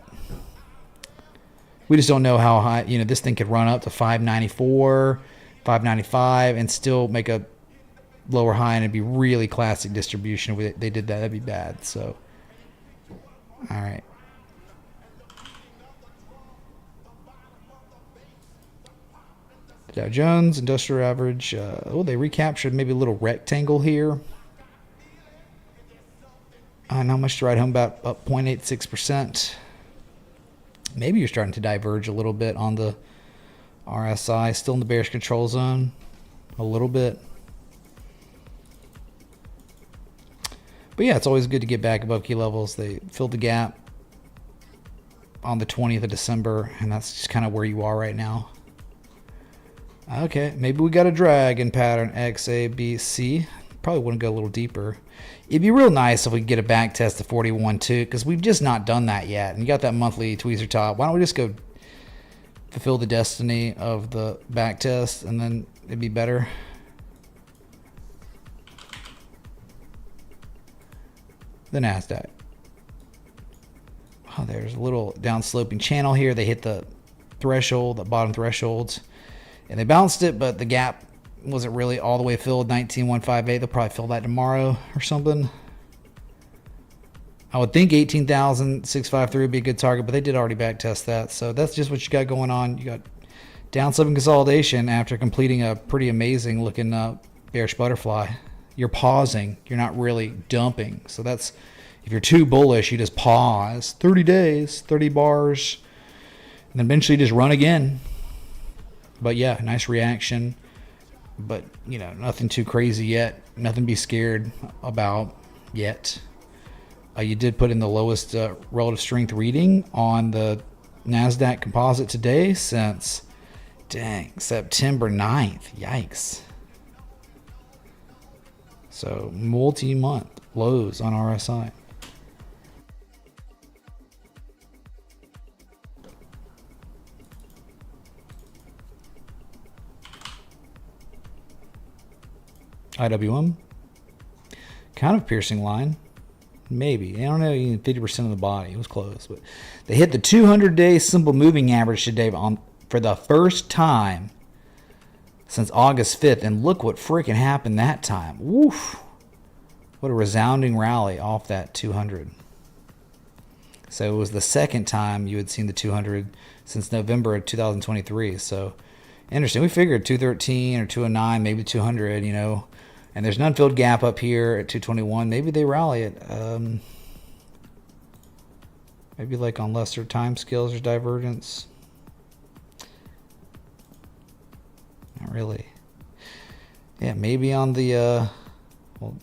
We just don't know how high. You know, this thing could run up to 594, 595, and still make a lower high, and it'd be really classic distribution. If they did that, that'd be bad. So, all right. Dow Jones Industrial Average. They recaptured maybe a little rectangle here. Not much to write home about. Up 0.86%. Maybe you're starting to diverge a little bit on the RSI. Still in the bearish control zone. A little bit. But yeah, it's always good to get back above key levels. They filled the gap on the 20th of December, and that's just kind of where you are right now. Okay, maybe we got a drag in pattern X, A, B, C. Probably wouldn't go a little deeper. It'd be real nice if we could get a back test to 41.2, because we've just not done that yet. And you got that monthly tweezer top. Why don't we just go fulfill the destiny of the back test, and then it'd be better. The NASDAQ. Oh, there's a little downsloping channel here. They hit the threshold, the bottom thresholds, and they bounced it, but the gap wasn't really all the way filled. 19,158. They'll probably fill that tomorrow or something. I would think 18,653 would be a good target, but they did already back test that. So that's just what you got going on. You got downsloping consolidation after completing a pretty amazing looking bearish butterfly. You're pausing. You're not really dumping. So that's, if you're too bullish, you just pause. 30 days, 30 bars, and then eventually just run again. But yeah, nice reaction. But, you know, nothing too crazy yet. Nothing to be scared about yet. You did put in the lowest relative strength reading on the NASDAQ composite today since, dang, September 9th. Yikes. So, multi-month lows on RSI. IWM. Kind of piercing line. Maybe. I don't know, 50% of the body. It was close. But they hit the 200-day simple moving average today for the first time since August 5th. And look what freaking happened that time. Woof. What a resounding rally off that 200. So it was the second time you had seen the 200 since November of 2023. So interesting. We figured 213 or 209, maybe 200, you know. And there's an unfilled gap up here at 221. Maybe they rally it. Maybe like on lesser time scales or divergence. Not really. Yeah, maybe on the, well,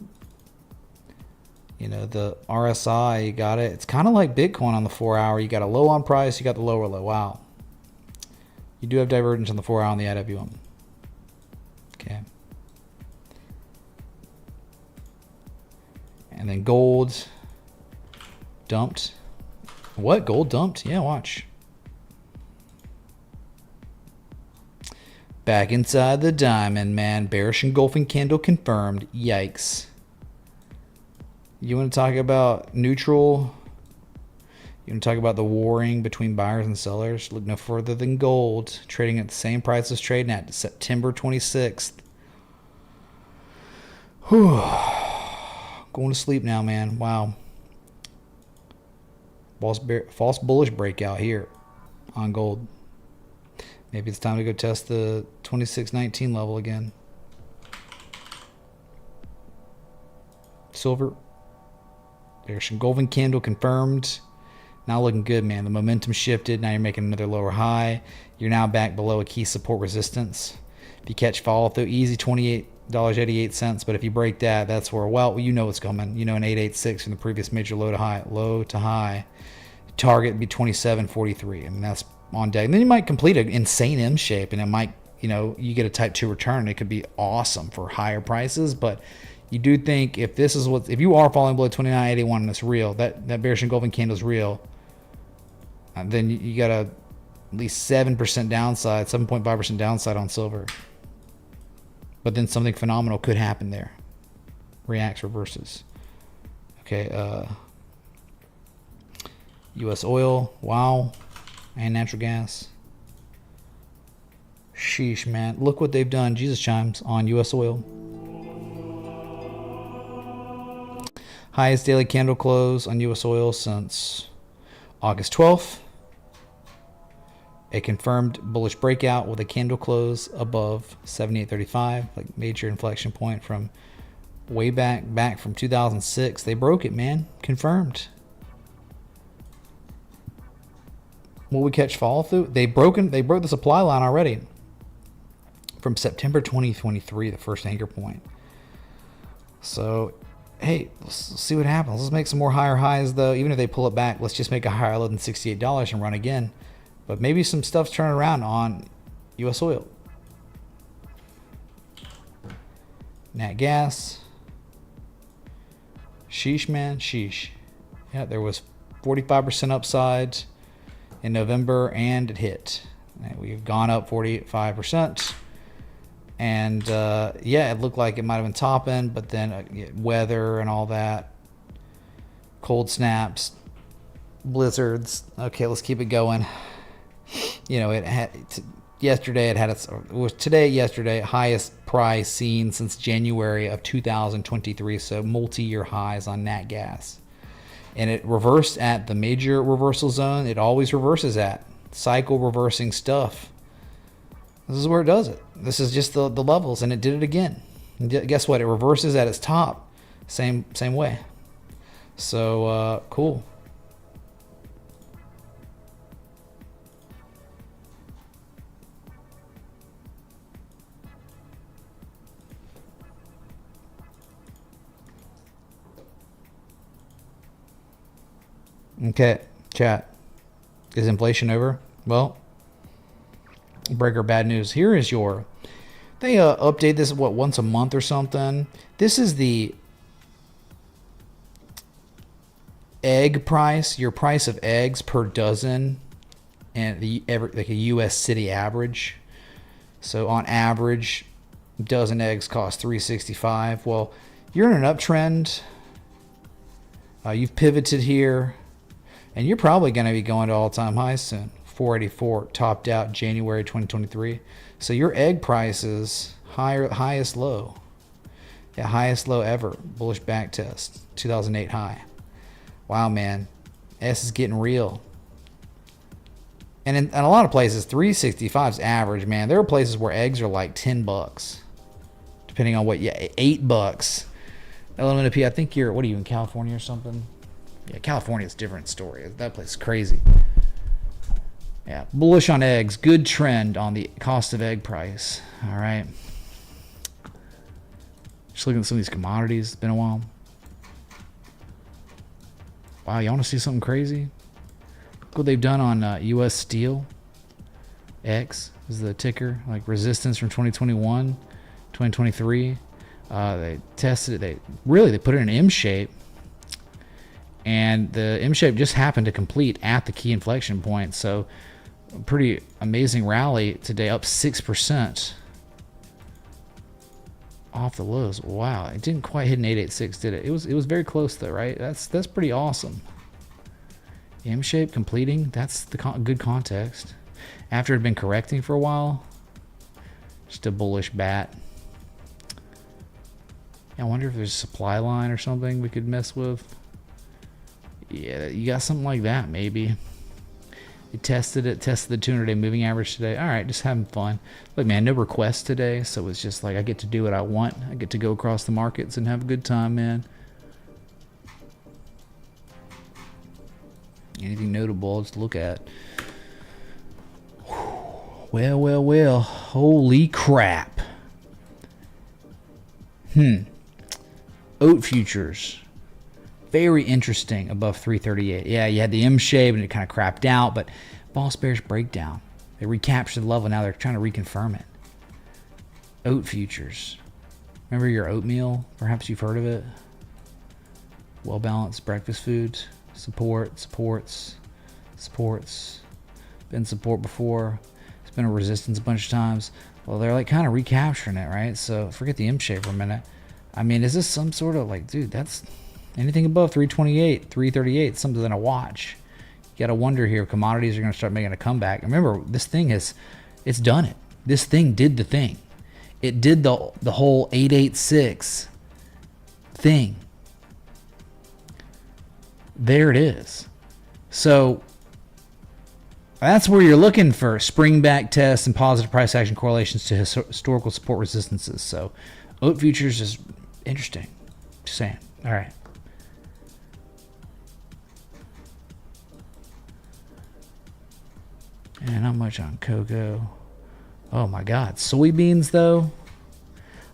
you know, the RSI, you got it. It's kind of like Bitcoin on the 4 hour. You got a low on price, you got the lower low. Wow. You do have divergence on the 4 hour on the IWM. Okay. And then gold dumped. What? Gold dumped? Yeah, watch. Back inside the diamond, man. Bearish engulfing candle confirmed. Yikes. You want to talk about neutral? You want to talk about the warring between buyers and sellers? Look no further than gold. Trading at the same price as trading at September 26th. Whew. Going to sleep now, man. Wow. False bullish breakout here on gold. Maybe it's time to go test the 2619 level again. Silver. There's some golden candle confirmed. Now looking good, man. The momentum shifted. Now you're making another lower high. You're now back below a key support resistance. If you catch follow through, easy $28.88. But if you break that, that's where, well, you know what's coming. You know, an 886 from the previous major low to high. Low to high. Target would be 27.43. I mean, that's on deck. And then you might complete an insane M shape, and it might, you know, you get a type 2 return. It could be awesome for higher prices, but you do think if this is what, if you are falling below 29.81 and it's real, that bearish engulfing candle is real, then you got at least 7% downside, 7.5% downside on silver. But then something phenomenal could happen there. Reacts, reverses. Okay, U.S. oil, wow. and natural gas. Sheesh, man. Look what they've done. Jesus chimes on U.S. oil. Highest daily candle close on U.S. oil since August 12th. A confirmed bullish breakout with a candle close above 78.35, like major inflection point from way back from 2006. They broke it, man. Confirmed. Will we catch follow through? They broke the supply line already from September 2023, the first anchor point. So, hey, let's see what happens. Let's make some more higher highs, though. Even if they pull it back, let's just make a higher low than $68 and run again. But maybe some stuff's turning around on U.S. oil. Nat gas. Sheesh, man. Sheesh. Yeah, there was 45% upside in November, and it hit. We've gone up 45%. And, yeah, it looked like it might have been topping, but then weather and all that. Cold snaps. Blizzards. Okay, let's keep it going. You know, it had yesterday. It was yesterday highest price seen since January of 2023. So multi-year highs on nat gas, and it reversed at the major reversal zone. It always reverses at cycle reversing stuff. This is where it does it. This is just the levels, and it did it again. And guess what? It reverses at its top. Same way. So cool. Okay, chat. Is inflation over? Well, breaker bad news. Here is your... They update this, once a month or something. This is the egg price, your price of eggs per dozen, and like a U.S. city average. So on average, a dozen eggs cost $3.65. Well, you're in an uptrend. You've pivoted here. And you're probably going to be going to all-time highs soon. 484 topped out January 2023. So your egg price is highest low. Yeah, highest low ever. Bullish back test. 2008 high. Wow, man. S is getting real. And in a lot of places, 365 is average, man. There are places where eggs are like $10. Depending on what, $8. Element of P, I think you're, what are you, in California or something? Yeah, California's a different story. That place is crazy. Yeah, bullish on eggs. Good trend on the cost of egg price. All right. Just looking at some of these commodities. It's been a while. Wow, you want to see something crazy? Look what they've done on U.S. Steel. X is the ticker. Like resistance from 2021, 2023. They tested it. They put it in M shape. And the M shape just happened to complete at the key inflection point. So, a pretty amazing rally today, up 6% off the lows. Wow, it didn't quite hit an 886, did it? It was very close though, right? That's pretty awesome. M shape completing. That's the good context. After it had been correcting for a while, just a bullish bat. Yeah, I wonder if there's a supply line or something we could mess with. Yeah, you got something like that, maybe. You tested the 200-day moving average today. All right, just having fun. Look, man, no requests today, so it's just like I get to do what I want. I get to go across the markets and have a good time, man. Anything notable just look at? Well. Holy crap. Oat futures. Very interesting above 338. Yeah, you had the M shape and it kind of crapped out, but false bearish breakdown. They recaptured the level. Now they're trying to reconfirm it. Oat futures. Remember your oatmeal? Perhaps you've heard of it. Well-balanced breakfast foods. Supports. Been support before. It's been a resistance a bunch of times. Well, they're like kind of recapturing it, right? So forget the M shape for a minute. I mean, is this some sort of like, dude, that's... Anything above 328, 338, something to watch. You got to wonder here if commodities are going to start making a comeback. Remember, this thing it's done it. This thing did the thing. It did the whole 886 thing. There it is. So that's where you're looking for spring back tests and positive price action correlations to historical support resistances. So oat futures is interesting. Just saying. All right. And not much on cocoa. Oh my God. Soybeans though.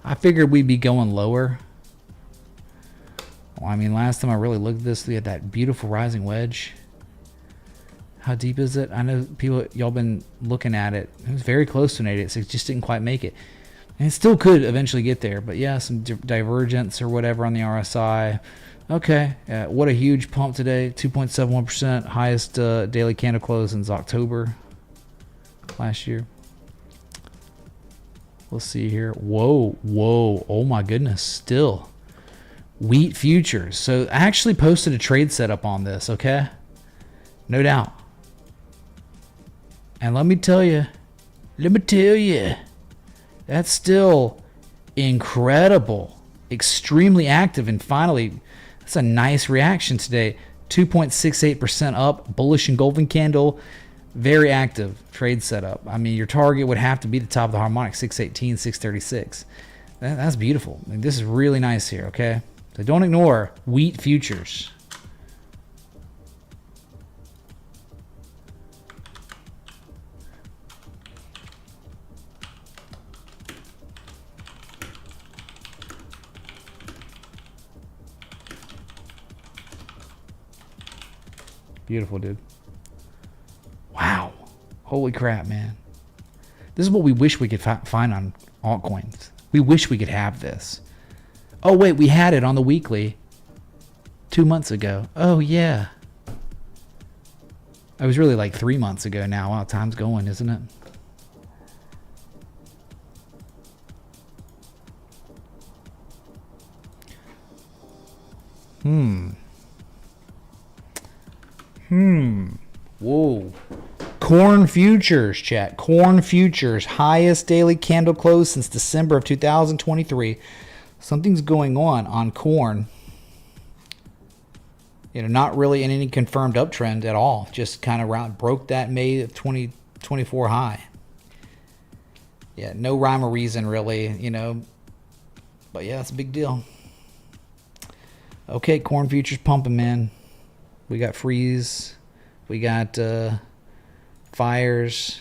I figured we'd be going lower. Well, I mean, last time I really looked at this, we had that beautiful rising wedge. How deep is it? I know people, y'all been looking at it. It was very close to an 886, just didn't quite make it. And it still could eventually get there, but yeah, some divergence or whatever on the RSI. Okay, what a huge pump today, 2.71%, highest daily candle close since October last year. We'll see here. Whoa, oh my goodness, still. Wheat futures. So I actually posted a trade setup on this, okay? No doubt. And let me tell you, that's still incredible, extremely active, and finally, that's a nice reaction today. 2.68% up, bullish engulfing candle, very active trade setup. I mean, your target would have to be the top of the harmonic, 618, 636. That's beautiful. I mean, this is really nice here, okay? So don't ignore wheat futures. Beautiful, dude. Wow. Holy crap, man. This is what we wish we could find on altcoins. We wish we could have this. Oh, wait, we had it on the weekly 2 months ago. Oh, yeah. It was really like 3 months ago now. Wow, time's going, isn't it? Whoa. Corn futures, chat. Corn futures. Highest daily candle close since December of 2023. Something's going on corn. You know, not really in any confirmed uptrend at all. Just kind of broke that May of 2024 high. Yeah, no rhyme or reason really, you know. But yeah, it's a big deal. Okay, corn futures pumping, man. We got freeze. We got fires.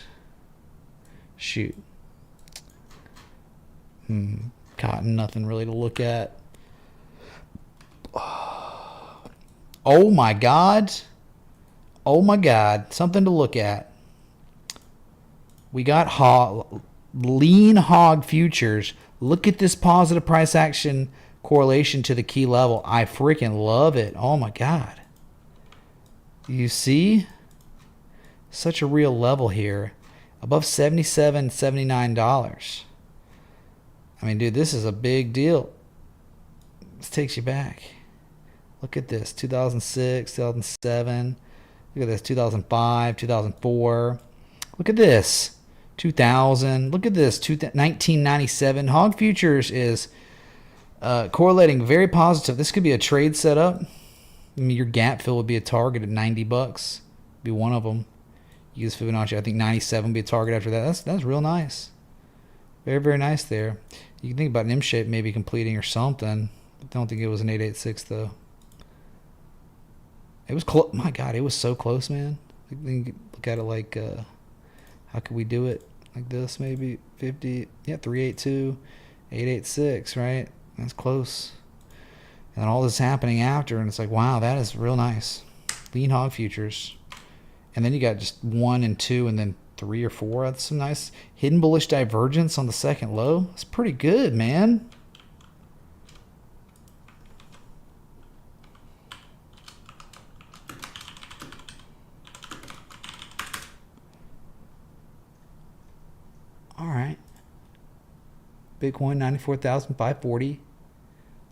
Shoot. Cotton, nothing really to look at. Oh my God. Oh my God. Something to look at. We got lean hog futures. Look at this positive price action correlation to the key level. I freaking love it. Oh my God. You see? Such a real level here. Above $77, $79. I mean, dude, this is a big deal. This takes you back. Look at this. 2006, 2007. Look at this. 2005, 2004. Look at this. 2000. Look at this. 1997. Hog futures is correlating very positive. This could be a trade setup. I mean, your gap fill would be a target at $90. Be one of them. Use Fibonacci. I think 97 would be a target after that. That's real nice. Very, very nice there. You can think about an M shape maybe completing or something. I don't think it was an 886 though. It was close. My God, it was so close, man. Look at it like, how could we do it like this? Maybe 50. Yeah, 382, 886, right? That's close. And all this happening after, and it's like, wow, that is real nice. Lean hog futures. And then you got just 1 and 2 and then 3 or 4. That's some nice hidden bullish divergence on the second low. It's pretty good, man. All right. Bitcoin 94,540.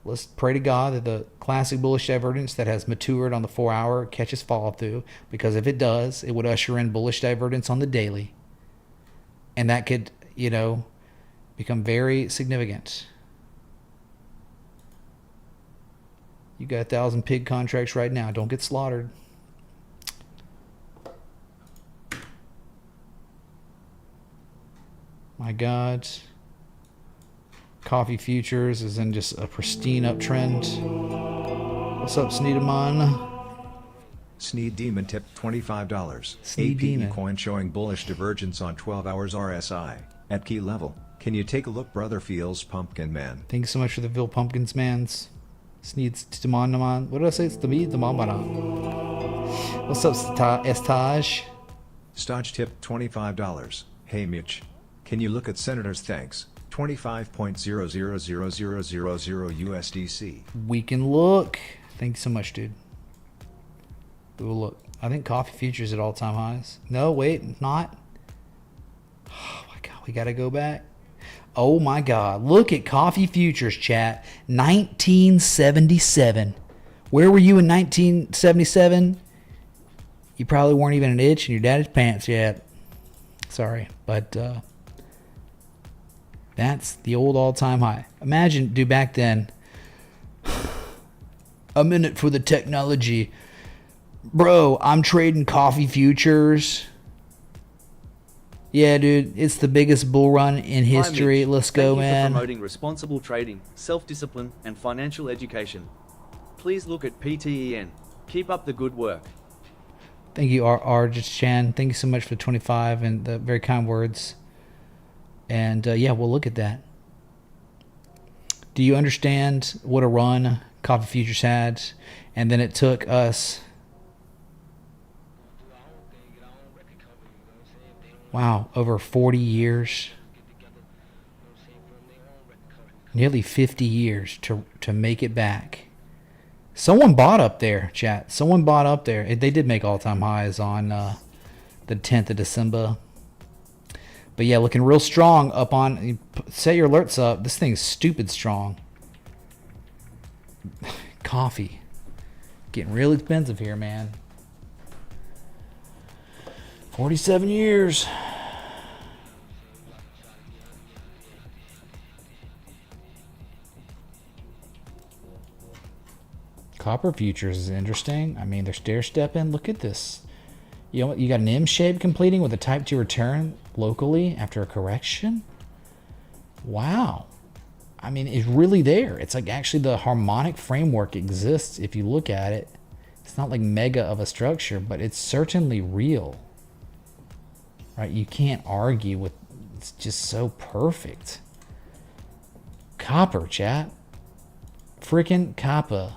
let's pray to God that the classic bullish divergence that has matured on the 4-hour catches follow through, because if it does, it would usher in bullish divergence on the daily. And that could, you know, become very significant. You got 1,000 pig contracts right now. Don't get slaughtered. My God. Coffee futures is in just a pristine uptrend. What's up, Sneedeman?
Sneed Demon tipped $25.
Sneed
APE
Demon.
coin showing bullish divergence on 12 hours RSI. At key level, can you take a look, brother? Feels Pumpkin Man.
Thank you so much for the Bill Pumpkins, mans. Sneeds Timan. What did I say? It's the me, the Mamana. What's up, Estage?
Stodge tipped $25. Hey Mitch, can you look at Senator's thanks? 25.000000 USDC.
We can look. Thank you so much, dude. We will look. I think coffee futures at all-time highs. No, wait, not. Oh my God, we gotta go back. Oh my God, look at coffee futures, chat. 1977. Where were you in 1977? You probably weren't even an itch in your daddy's pants yet. Sorry, but that's the old all-time high. Imagine, dude, back then. A minute for the technology. Bro, I'm trading coffee futures. Yeah, dude, it's the biggest bull run in history.
Hi, Mitch.
Let's go,
Thank you
man.
for promoting responsible trading, self-discipline, and financial education. Please look at PTEN. Keep up the good work.
Thank you, Just Chan. Thank you so much for the 25 and the very kind words. And yeah, we'll look at that. Do you understand what a run coffee futures had? And then it took us, wow, over 40 years, nearly 50 years to make it back. Someone bought up there, chat. Someone bought up there. They did make all-time highs on the 10th of December. But yeah, looking real strong up on... Set your alerts up. This thing's stupid strong. Coffee. Getting real expensive here, man. 47 years. Copper futures is interesting. I mean, they're stair-stepping. Look at this. You know, you got an M shape completing with a type 2 return locally after a correction. Wow. I mean, it's really there. It's like actually the harmonic framework exists if you look at it. It's not like mega of a structure, but it's certainly real. Right? You can't argue with, it's just so perfect. Copper, chat. Freaking copper.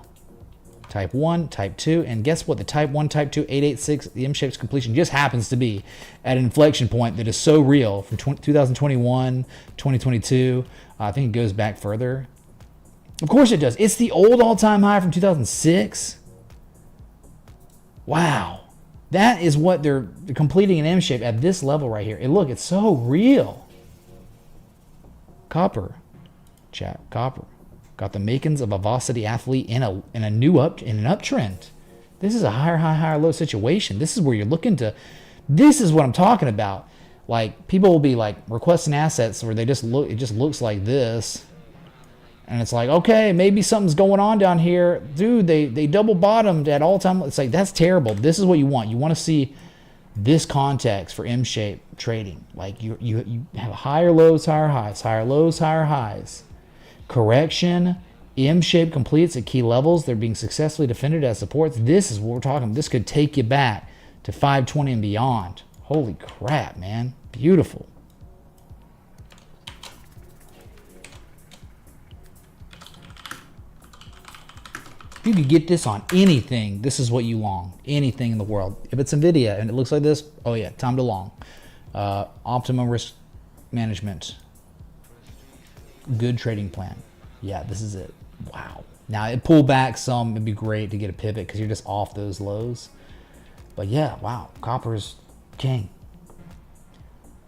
Type 1, Type 2, and guess what? The Type 1, Type 2, 886, the M-shape's completion just happens to be at an inflection point that is so real from 2021, 2022. I think it goes back further. Of course it does. It's the old all-time high from 2006. Wow. That is what they're completing an M-shape at this level right here. And look, it's so real. Copper. Chat, copper. Got the makings of a varsity athlete in an uptrend. This is a higher high, higher low situation. This is where you're looking to. This is what I'm talking about. Like people will be like requesting assets where they just look. It just looks like this, and it's like, okay, maybe something's going on down here, dude. They double bottomed at all time. It's like that's terrible. This is what you want. You want to see this context for M shape trading. Like you have higher lows, higher highs, higher lows, higher highs. Correction, M-shape completes at key levels. They're being successfully defended as supports. This is what we're talking about. This could take you back to 520 and beyond. Holy crap, man. Beautiful. If you could get this on anything, this is what you long. Anything in the world. If it's NVIDIA and it looks like this, oh yeah, time to long. Optimum risk management. Good trading plan. Yeah, this is it. Wow. Now it pulled back some. It'd be great to get a pivot because you're just off those lows. But yeah, wow. Copper's king.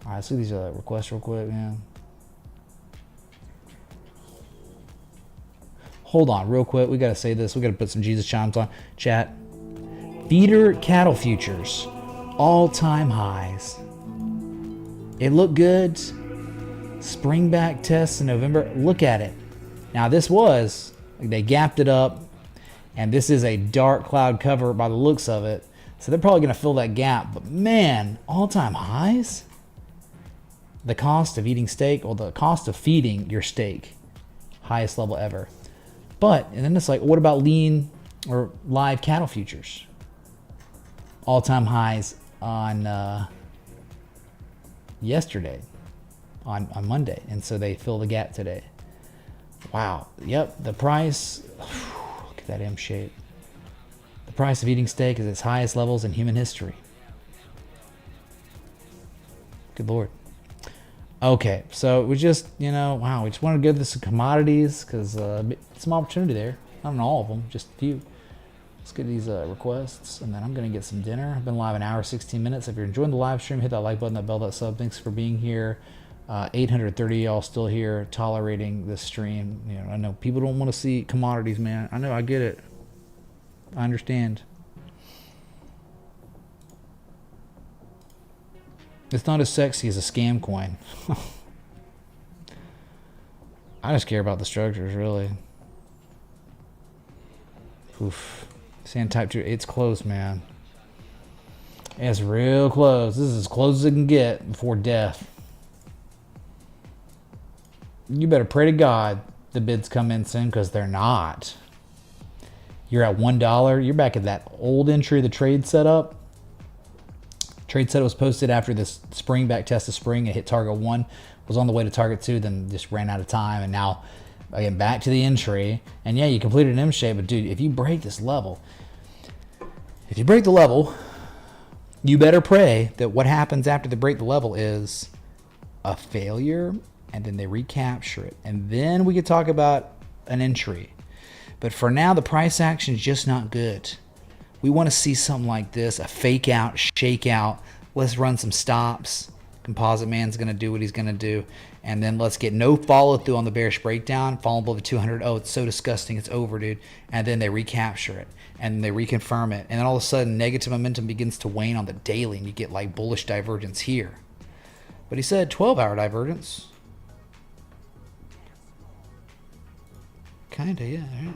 All right, let's see these requests real quick, man. hold on real quick. We got to say this. We got to put some Jesus chimes on chat. Feeder cattle futures, all-time highs. It looked good. Spring back tests in November. Look at it. Now this was, they gapped it up, and this is a dark cloud cover by the looks of it. So they're probably going to fill that gap. But man, all-time highs? The cost of eating steak, or the cost of feeding your steak, highest level ever. But, and then it's like, what about lean or live cattle futures? All-time highs on yesterday, on Monday. And so they fill the gap today. Wow. Yep, the price, look at that M shape. The price of eating steak is its highest levels in human history. Good Lord. Okay, so we just, wow, we just want to give this some commodities because some opportunity there. Not in all of them, just a few. Let's get these requests, and then I'm going to get some dinner. I've been live an hour, 16 minutes. If you're enjoying the live stream, hit that like button, that bell, that sub. Thanks for being here. 830 y'all still here tolerating this stream. I know people don't want to see commodities, man. I know, I get it. I understand. It's not as sexy as a scam coin. I just care about the structures, really. Oof. Sand type 2, it's close, man. It's real close. This is as close as it can get before death. You better pray to God the bids come in soon, because they're not. You're at $1. You're back at that old entry, the trade setup. Trade set was posted after this spring back test of spring. It hit target 1, was on the way to target 2, then just ran out of time, and now again back to the entry. And yeah, you completed an M shape, but dude, if you break this level, if you break the level, you better pray that what happens after they break the level is a failure, and then they recapture it, and then we could talk about an entry. But for now, the price action is just not good. We want to see something like this, a fake out, shake out. Let's run some stops. Composite Man's going to do what he's going to do. And then let's get no follow through on the bearish breakdown. Fall below the 200. Oh, it's so disgusting. It's over, dude. And then they recapture it. And they reconfirm it. And then all of a sudden, negative momentum begins to wane on the daily. And you get like bullish divergence here. But he said 12-hour divergence. Kind of, yeah. Right?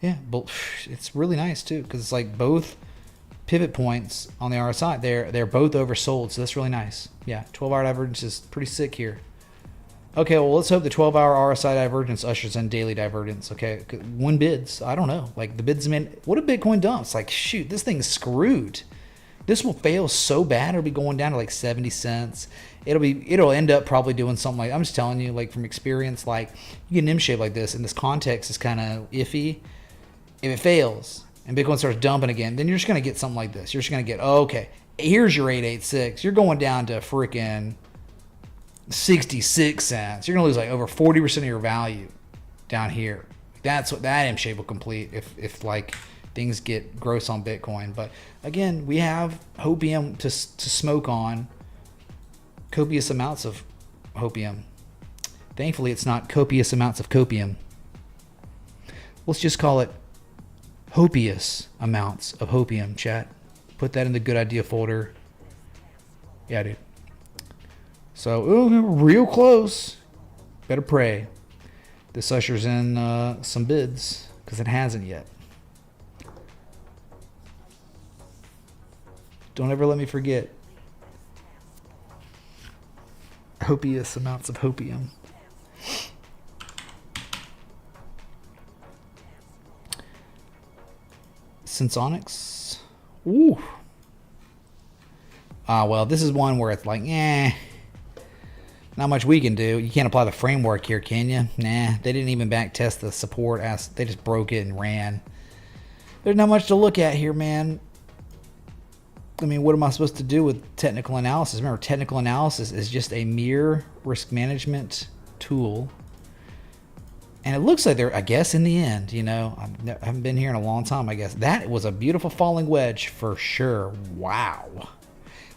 Yeah, but it's really nice too, because it's like both pivot points on the RSI, they're both oversold, so that's really nice. Yeah, 12-hour divergence is pretty sick here. Okay, well, let's hope the 12-hour RSI divergence ushers in daily divergence. Okay, when bids, I don't know. Like the bids, man, what if Bitcoin dumps? Like, shoot, this thing's screwed. This will fail so bad, it'll be going down to like 70 cents. It'll end up probably doing something like, I'm just telling you, like from experience, like you get an M shape like this, and this context is kind of iffy. If it fails and Bitcoin starts dumping again, then you're just going to get something like this. You're just going to get, oh, okay, here's your 886. You're going down to freaking 66 cents. You're going to lose like over 40% of your value down here. That's what that M shape will complete if like things get gross on Bitcoin. But again, we have hopium to smoke on, copious amounts of hopium. Thankfully, it's not copious amounts of copium. Let's just call it copious amounts of hopium, chat. Put that in the good idea folder. Yeah, dude. So, real close. Better pray. This ushers in some bids, because it hasn't yet. Don't ever let me forget. Copious amounts of hopium. Sensonics. Ooh. Well, this is one where it's like, not much we can do. You can't apply the framework here, can you? Nah, they didn't even back test the support. They just broke it and ran. There's not much to look at here, man. I mean, what am I supposed to do with technical analysis? Remember, technical analysis is just a mere risk management tool. And it looks like they're, I guess, in the end, I haven't been here in a long time, I guess. That was a beautiful falling wedge for sure. Wow.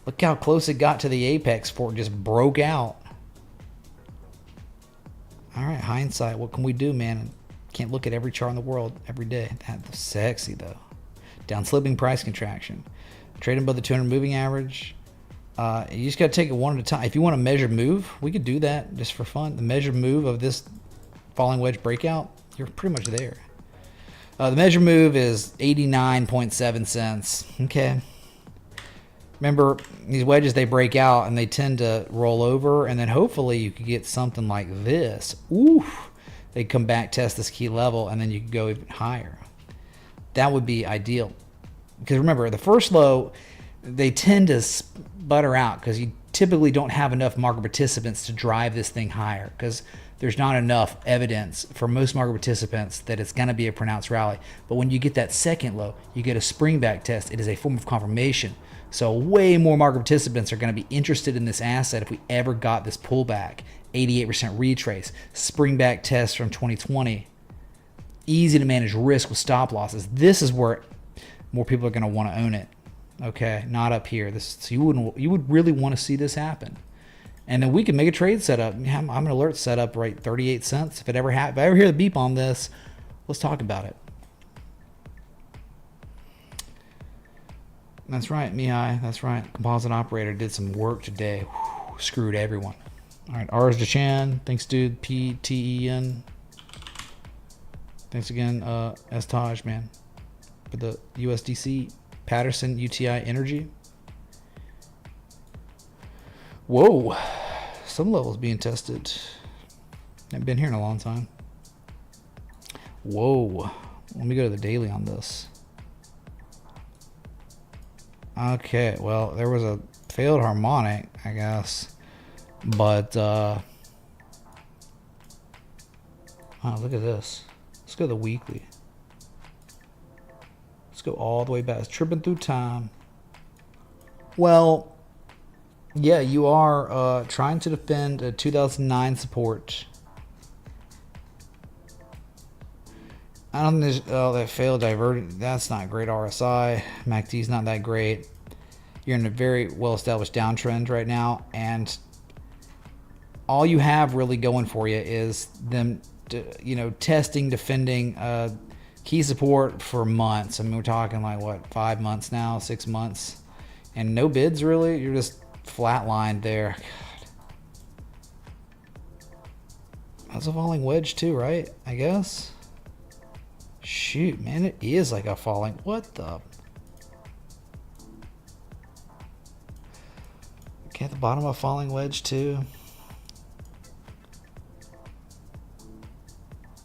Look how close it got to the apex before it just broke out. All right, hindsight, what can we do, man? Can't look at every chart in the world every day. That's sexy though. Down slipping price contraction. Trading above the 200 moving average. You just got to take it one at a time. If you want to measure move, we could do that just for fun. The measured move of this falling wedge breakout, you're pretty much there. The measure move is 89.7 cents. Okay. Remember, these wedges, they break out and they tend to roll over, and then hopefully you could get something like this. Ooh, they come back, test this key level, and then you could go even higher. That would be ideal. Because remember, the first low, they tend to sputter out because you typically don't have enough market participants to drive this thing higher, because there's not enough evidence for most market participants that it's going to be a pronounced rally. But when you get that second low, you get a spring back test. It is a form of confirmation. So way more market participants are going to be interested in this asset if we ever got this pullback. 88% retrace, spring back test from 2020. Easy to manage risk with stop losses. This is where more people are going to want to own it. Okay, not up here. So you would really want to see this happen. And then we can make a trade setup. I'm an alert setup right 38 cents. If I ever hear the beep on this, let's talk about it. That's right, Mihai. That's right. Composite operator did some work today. Whew, screwed everyone. All right, Ars Dechan. Thanks, dude. PTEN. Thanks again, Estage, man. For the USDC. Patterson UTI Energy. Whoa, some levels being tested. Haven't been here in a long time. Whoa, let me go to the daily on this. Okay, well, there was a failed harmonic, I guess, but oh, look at this. Let's go to the weekly. Let's go all the way back. It's tripping through time. Well, yeah, you are trying to defend a 2009 support. I don't think that failed divergent. That's not great RSI. MACD's not that great. You're in a very well-established downtrend right now, and all you have really going for you is them, testing, defending key support for months. I mean, we're talking like what, 5 months now, 6 months, and no bids really. You're just flatlined there. God. That's a falling wedge too, right? I guess. Shoot, man, it is like a falling. What the? Okay, at the bottom of a falling wedge too.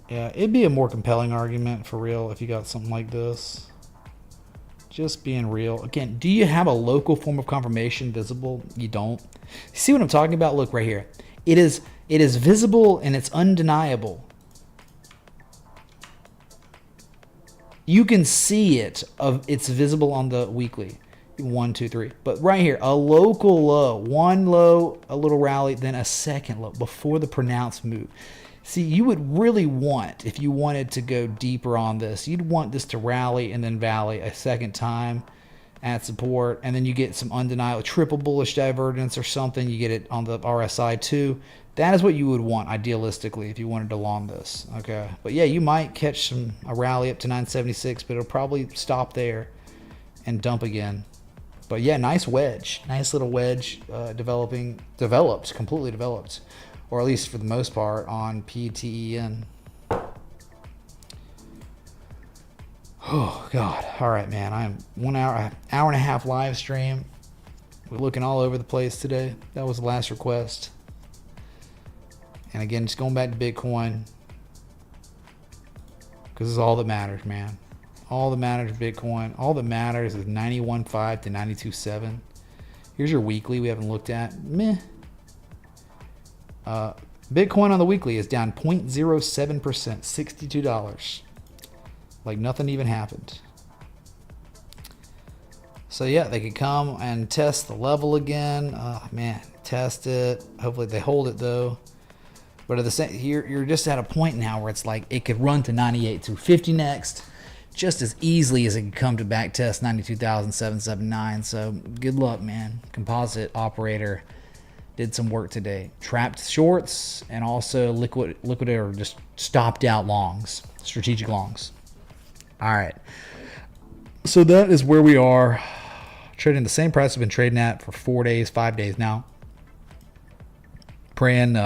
Yeah, it'd be a more compelling argument for real if you got something like this. Just being real. Again, do you have a local form of confirmation visible? You don't. See what I'm talking about? Look right here. It is visible and it's undeniable. You can see it. It's visible on the weekly. 1, 2, 3. But right here, a local low. One low, a little rally, then a second low before the pronounced move. See, you would really want, if you wanted to go deeper on this, you'd want this to rally and then valley a second time at support, and then you get some undeniable triple bullish divergence or something. You get it on the RSI too. That is what you would want idealistically if you wanted to long this. Okay, but yeah, you might catch a rally up to 976, but it'll probably stop there and dump again. But yeah, nice wedge, nice little wedge, completely developed, or at least for the most part on PTEN. Oh God! All right, man. I'm 1 hour and a half live stream. We're looking all over the place today. That was the last request. And again, just going back to Bitcoin, because this is all that matters, man. All that matters is Bitcoin. All that matters is 91.5 to 92.7. Here's your weekly we haven't looked at. Meh. Bitcoin on the weekly is down 0.07%, $62. Like nothing even happened. So yeah, they could come and test the level again. Oh man, test it. Hopefully they hold it though. But at the same, you're just at a point now where it's like it could run to 98 to 50 next, just as easily as it could come to back test 92,779. So good luck, man. Composite operator did some work today. Trapped shorts and also liquidated or just stopped out longs. strategic longs. All right. So that is where we are. Trading the same price we've been trading at for 4 days, 5 days now. Praying,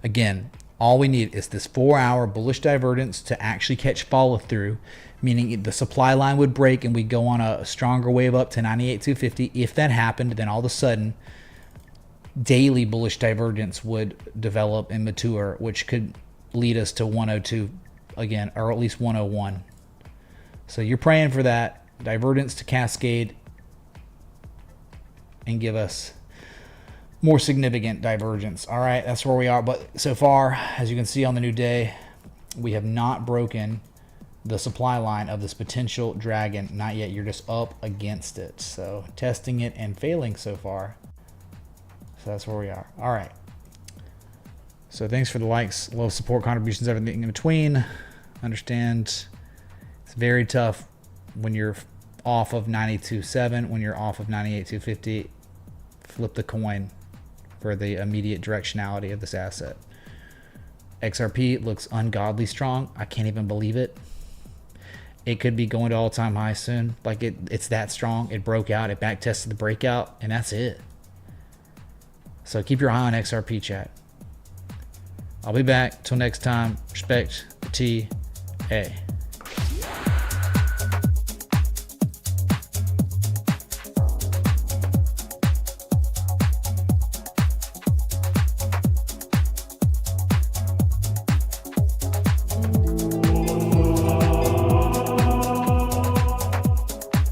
again, all we need is this 4-hour bullish divergence to actually catch follow through, meaning the supply line would break and we go on a stronger wave up to 98,250. If that happened, then all of a sudden daily bullish divergence would develop and mature, which could lead us to 102 again, or at least 101. So you're praying for that divergence to cascade and give us more significant divergence. All right, that's where we are. But so far, as you can see on the new day, we have not broken the supply line of this potential dragon. Not yet. You're just up against it. So testing it and failing so far. So that's where we are. All right. So thanks for the likes, love, support, contributions, everything in between. Understand it's very tough when you're off of 92.7, when you're off of 98.250. Flip the coin for the immediate directionality of this asset. XRP looks ungodly strong. I can't even believe it. It could be going to all-time high soon. Like it's that strong. It broke out. It back tested the breakout, and that's it. So keep your eye on XRP, chat. I'll be back. Till next time. Respect. TA.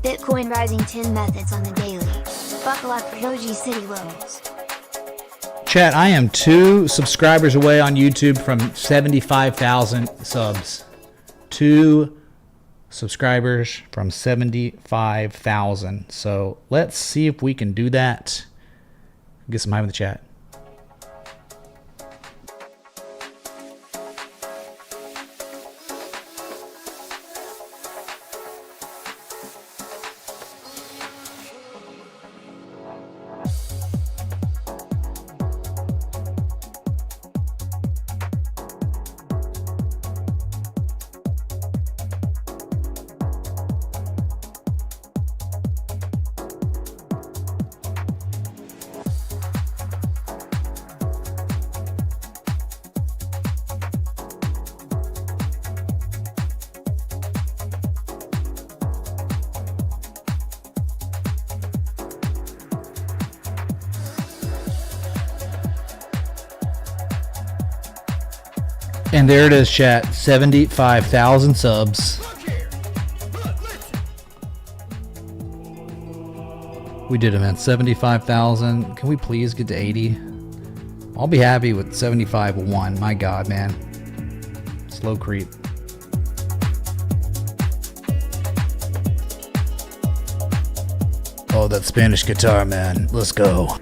Bitcoin rising 10 methods on the daily. Buckle up for Doji City lows.
Chat, I am 2 subscribers away on YouTube from 75,000 subs. 2 subscribers from 75,000. So let's see if we can do that. Get some hype in the chat. And there it is, chat. 75,000 subs. We did it, man. 75,000. Can we please get to 80? I'll be happy with 75.1. My God, man. Slow creep. Oh, that Spanish guitar, man. Let's go.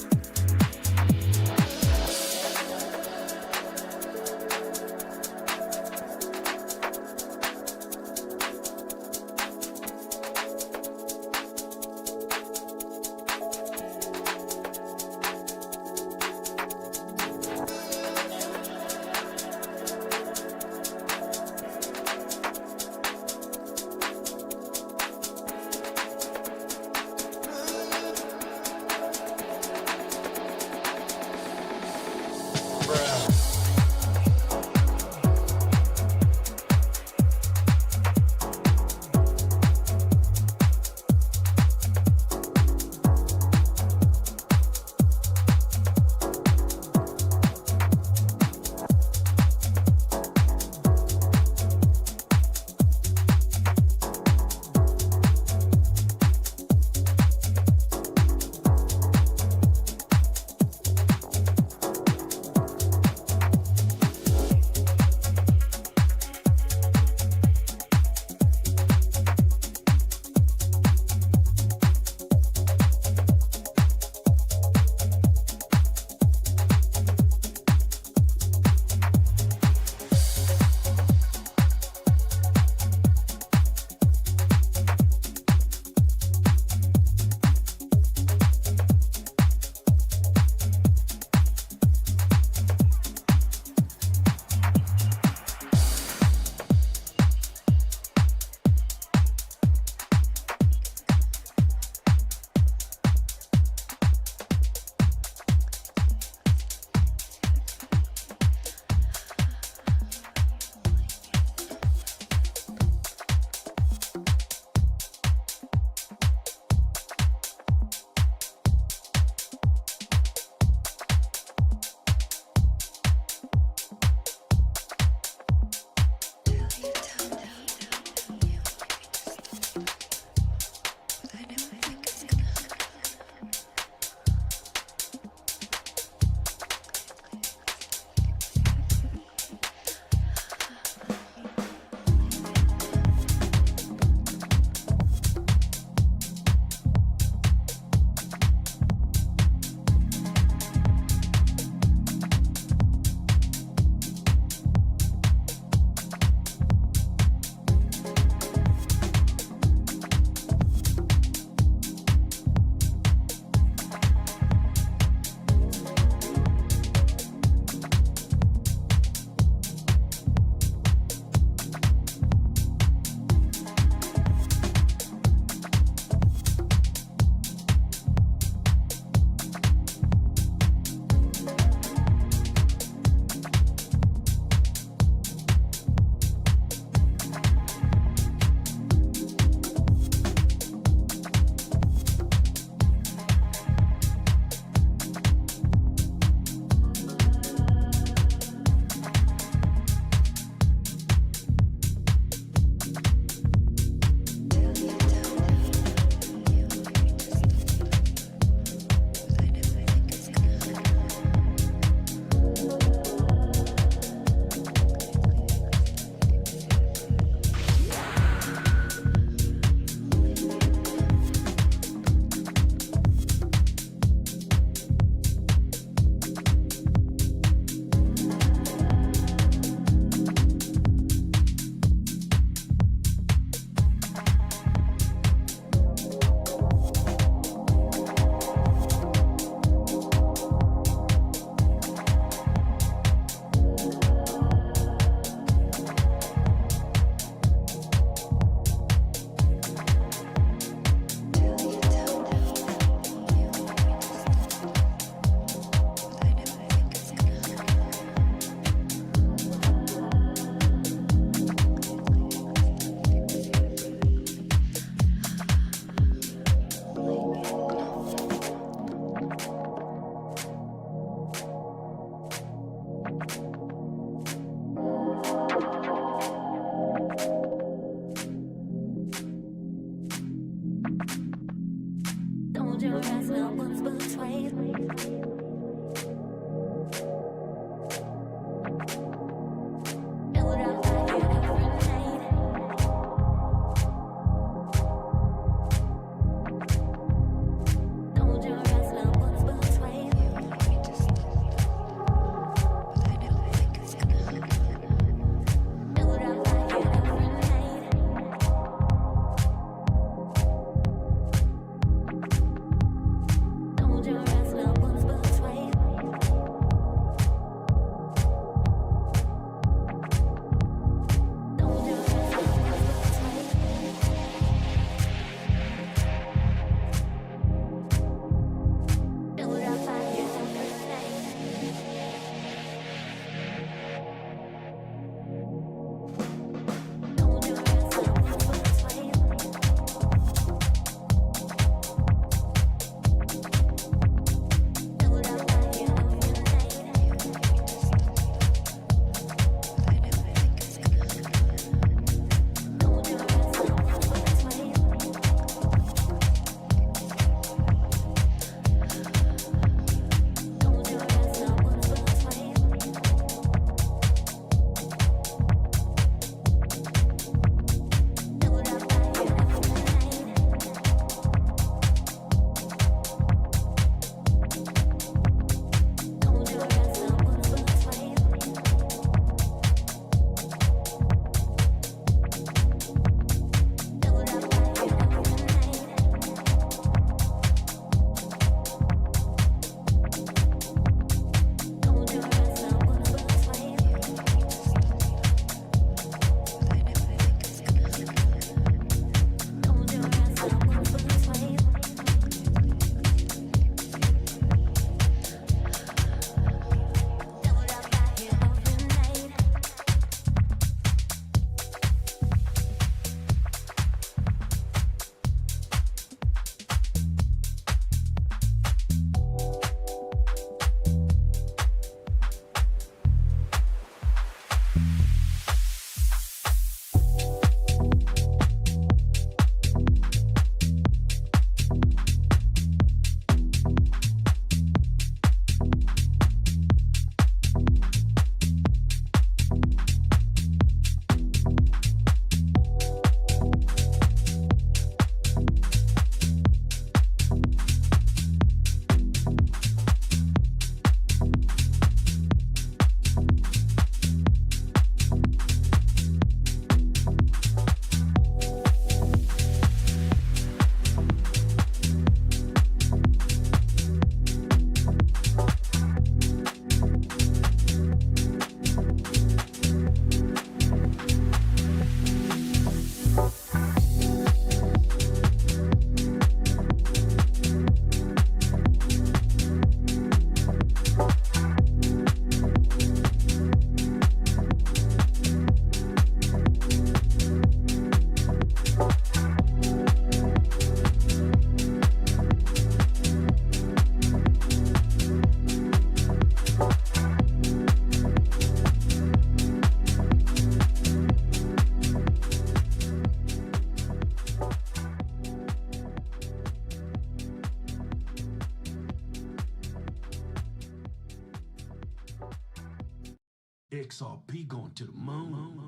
XRP going to the moon.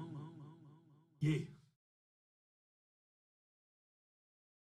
Yeah.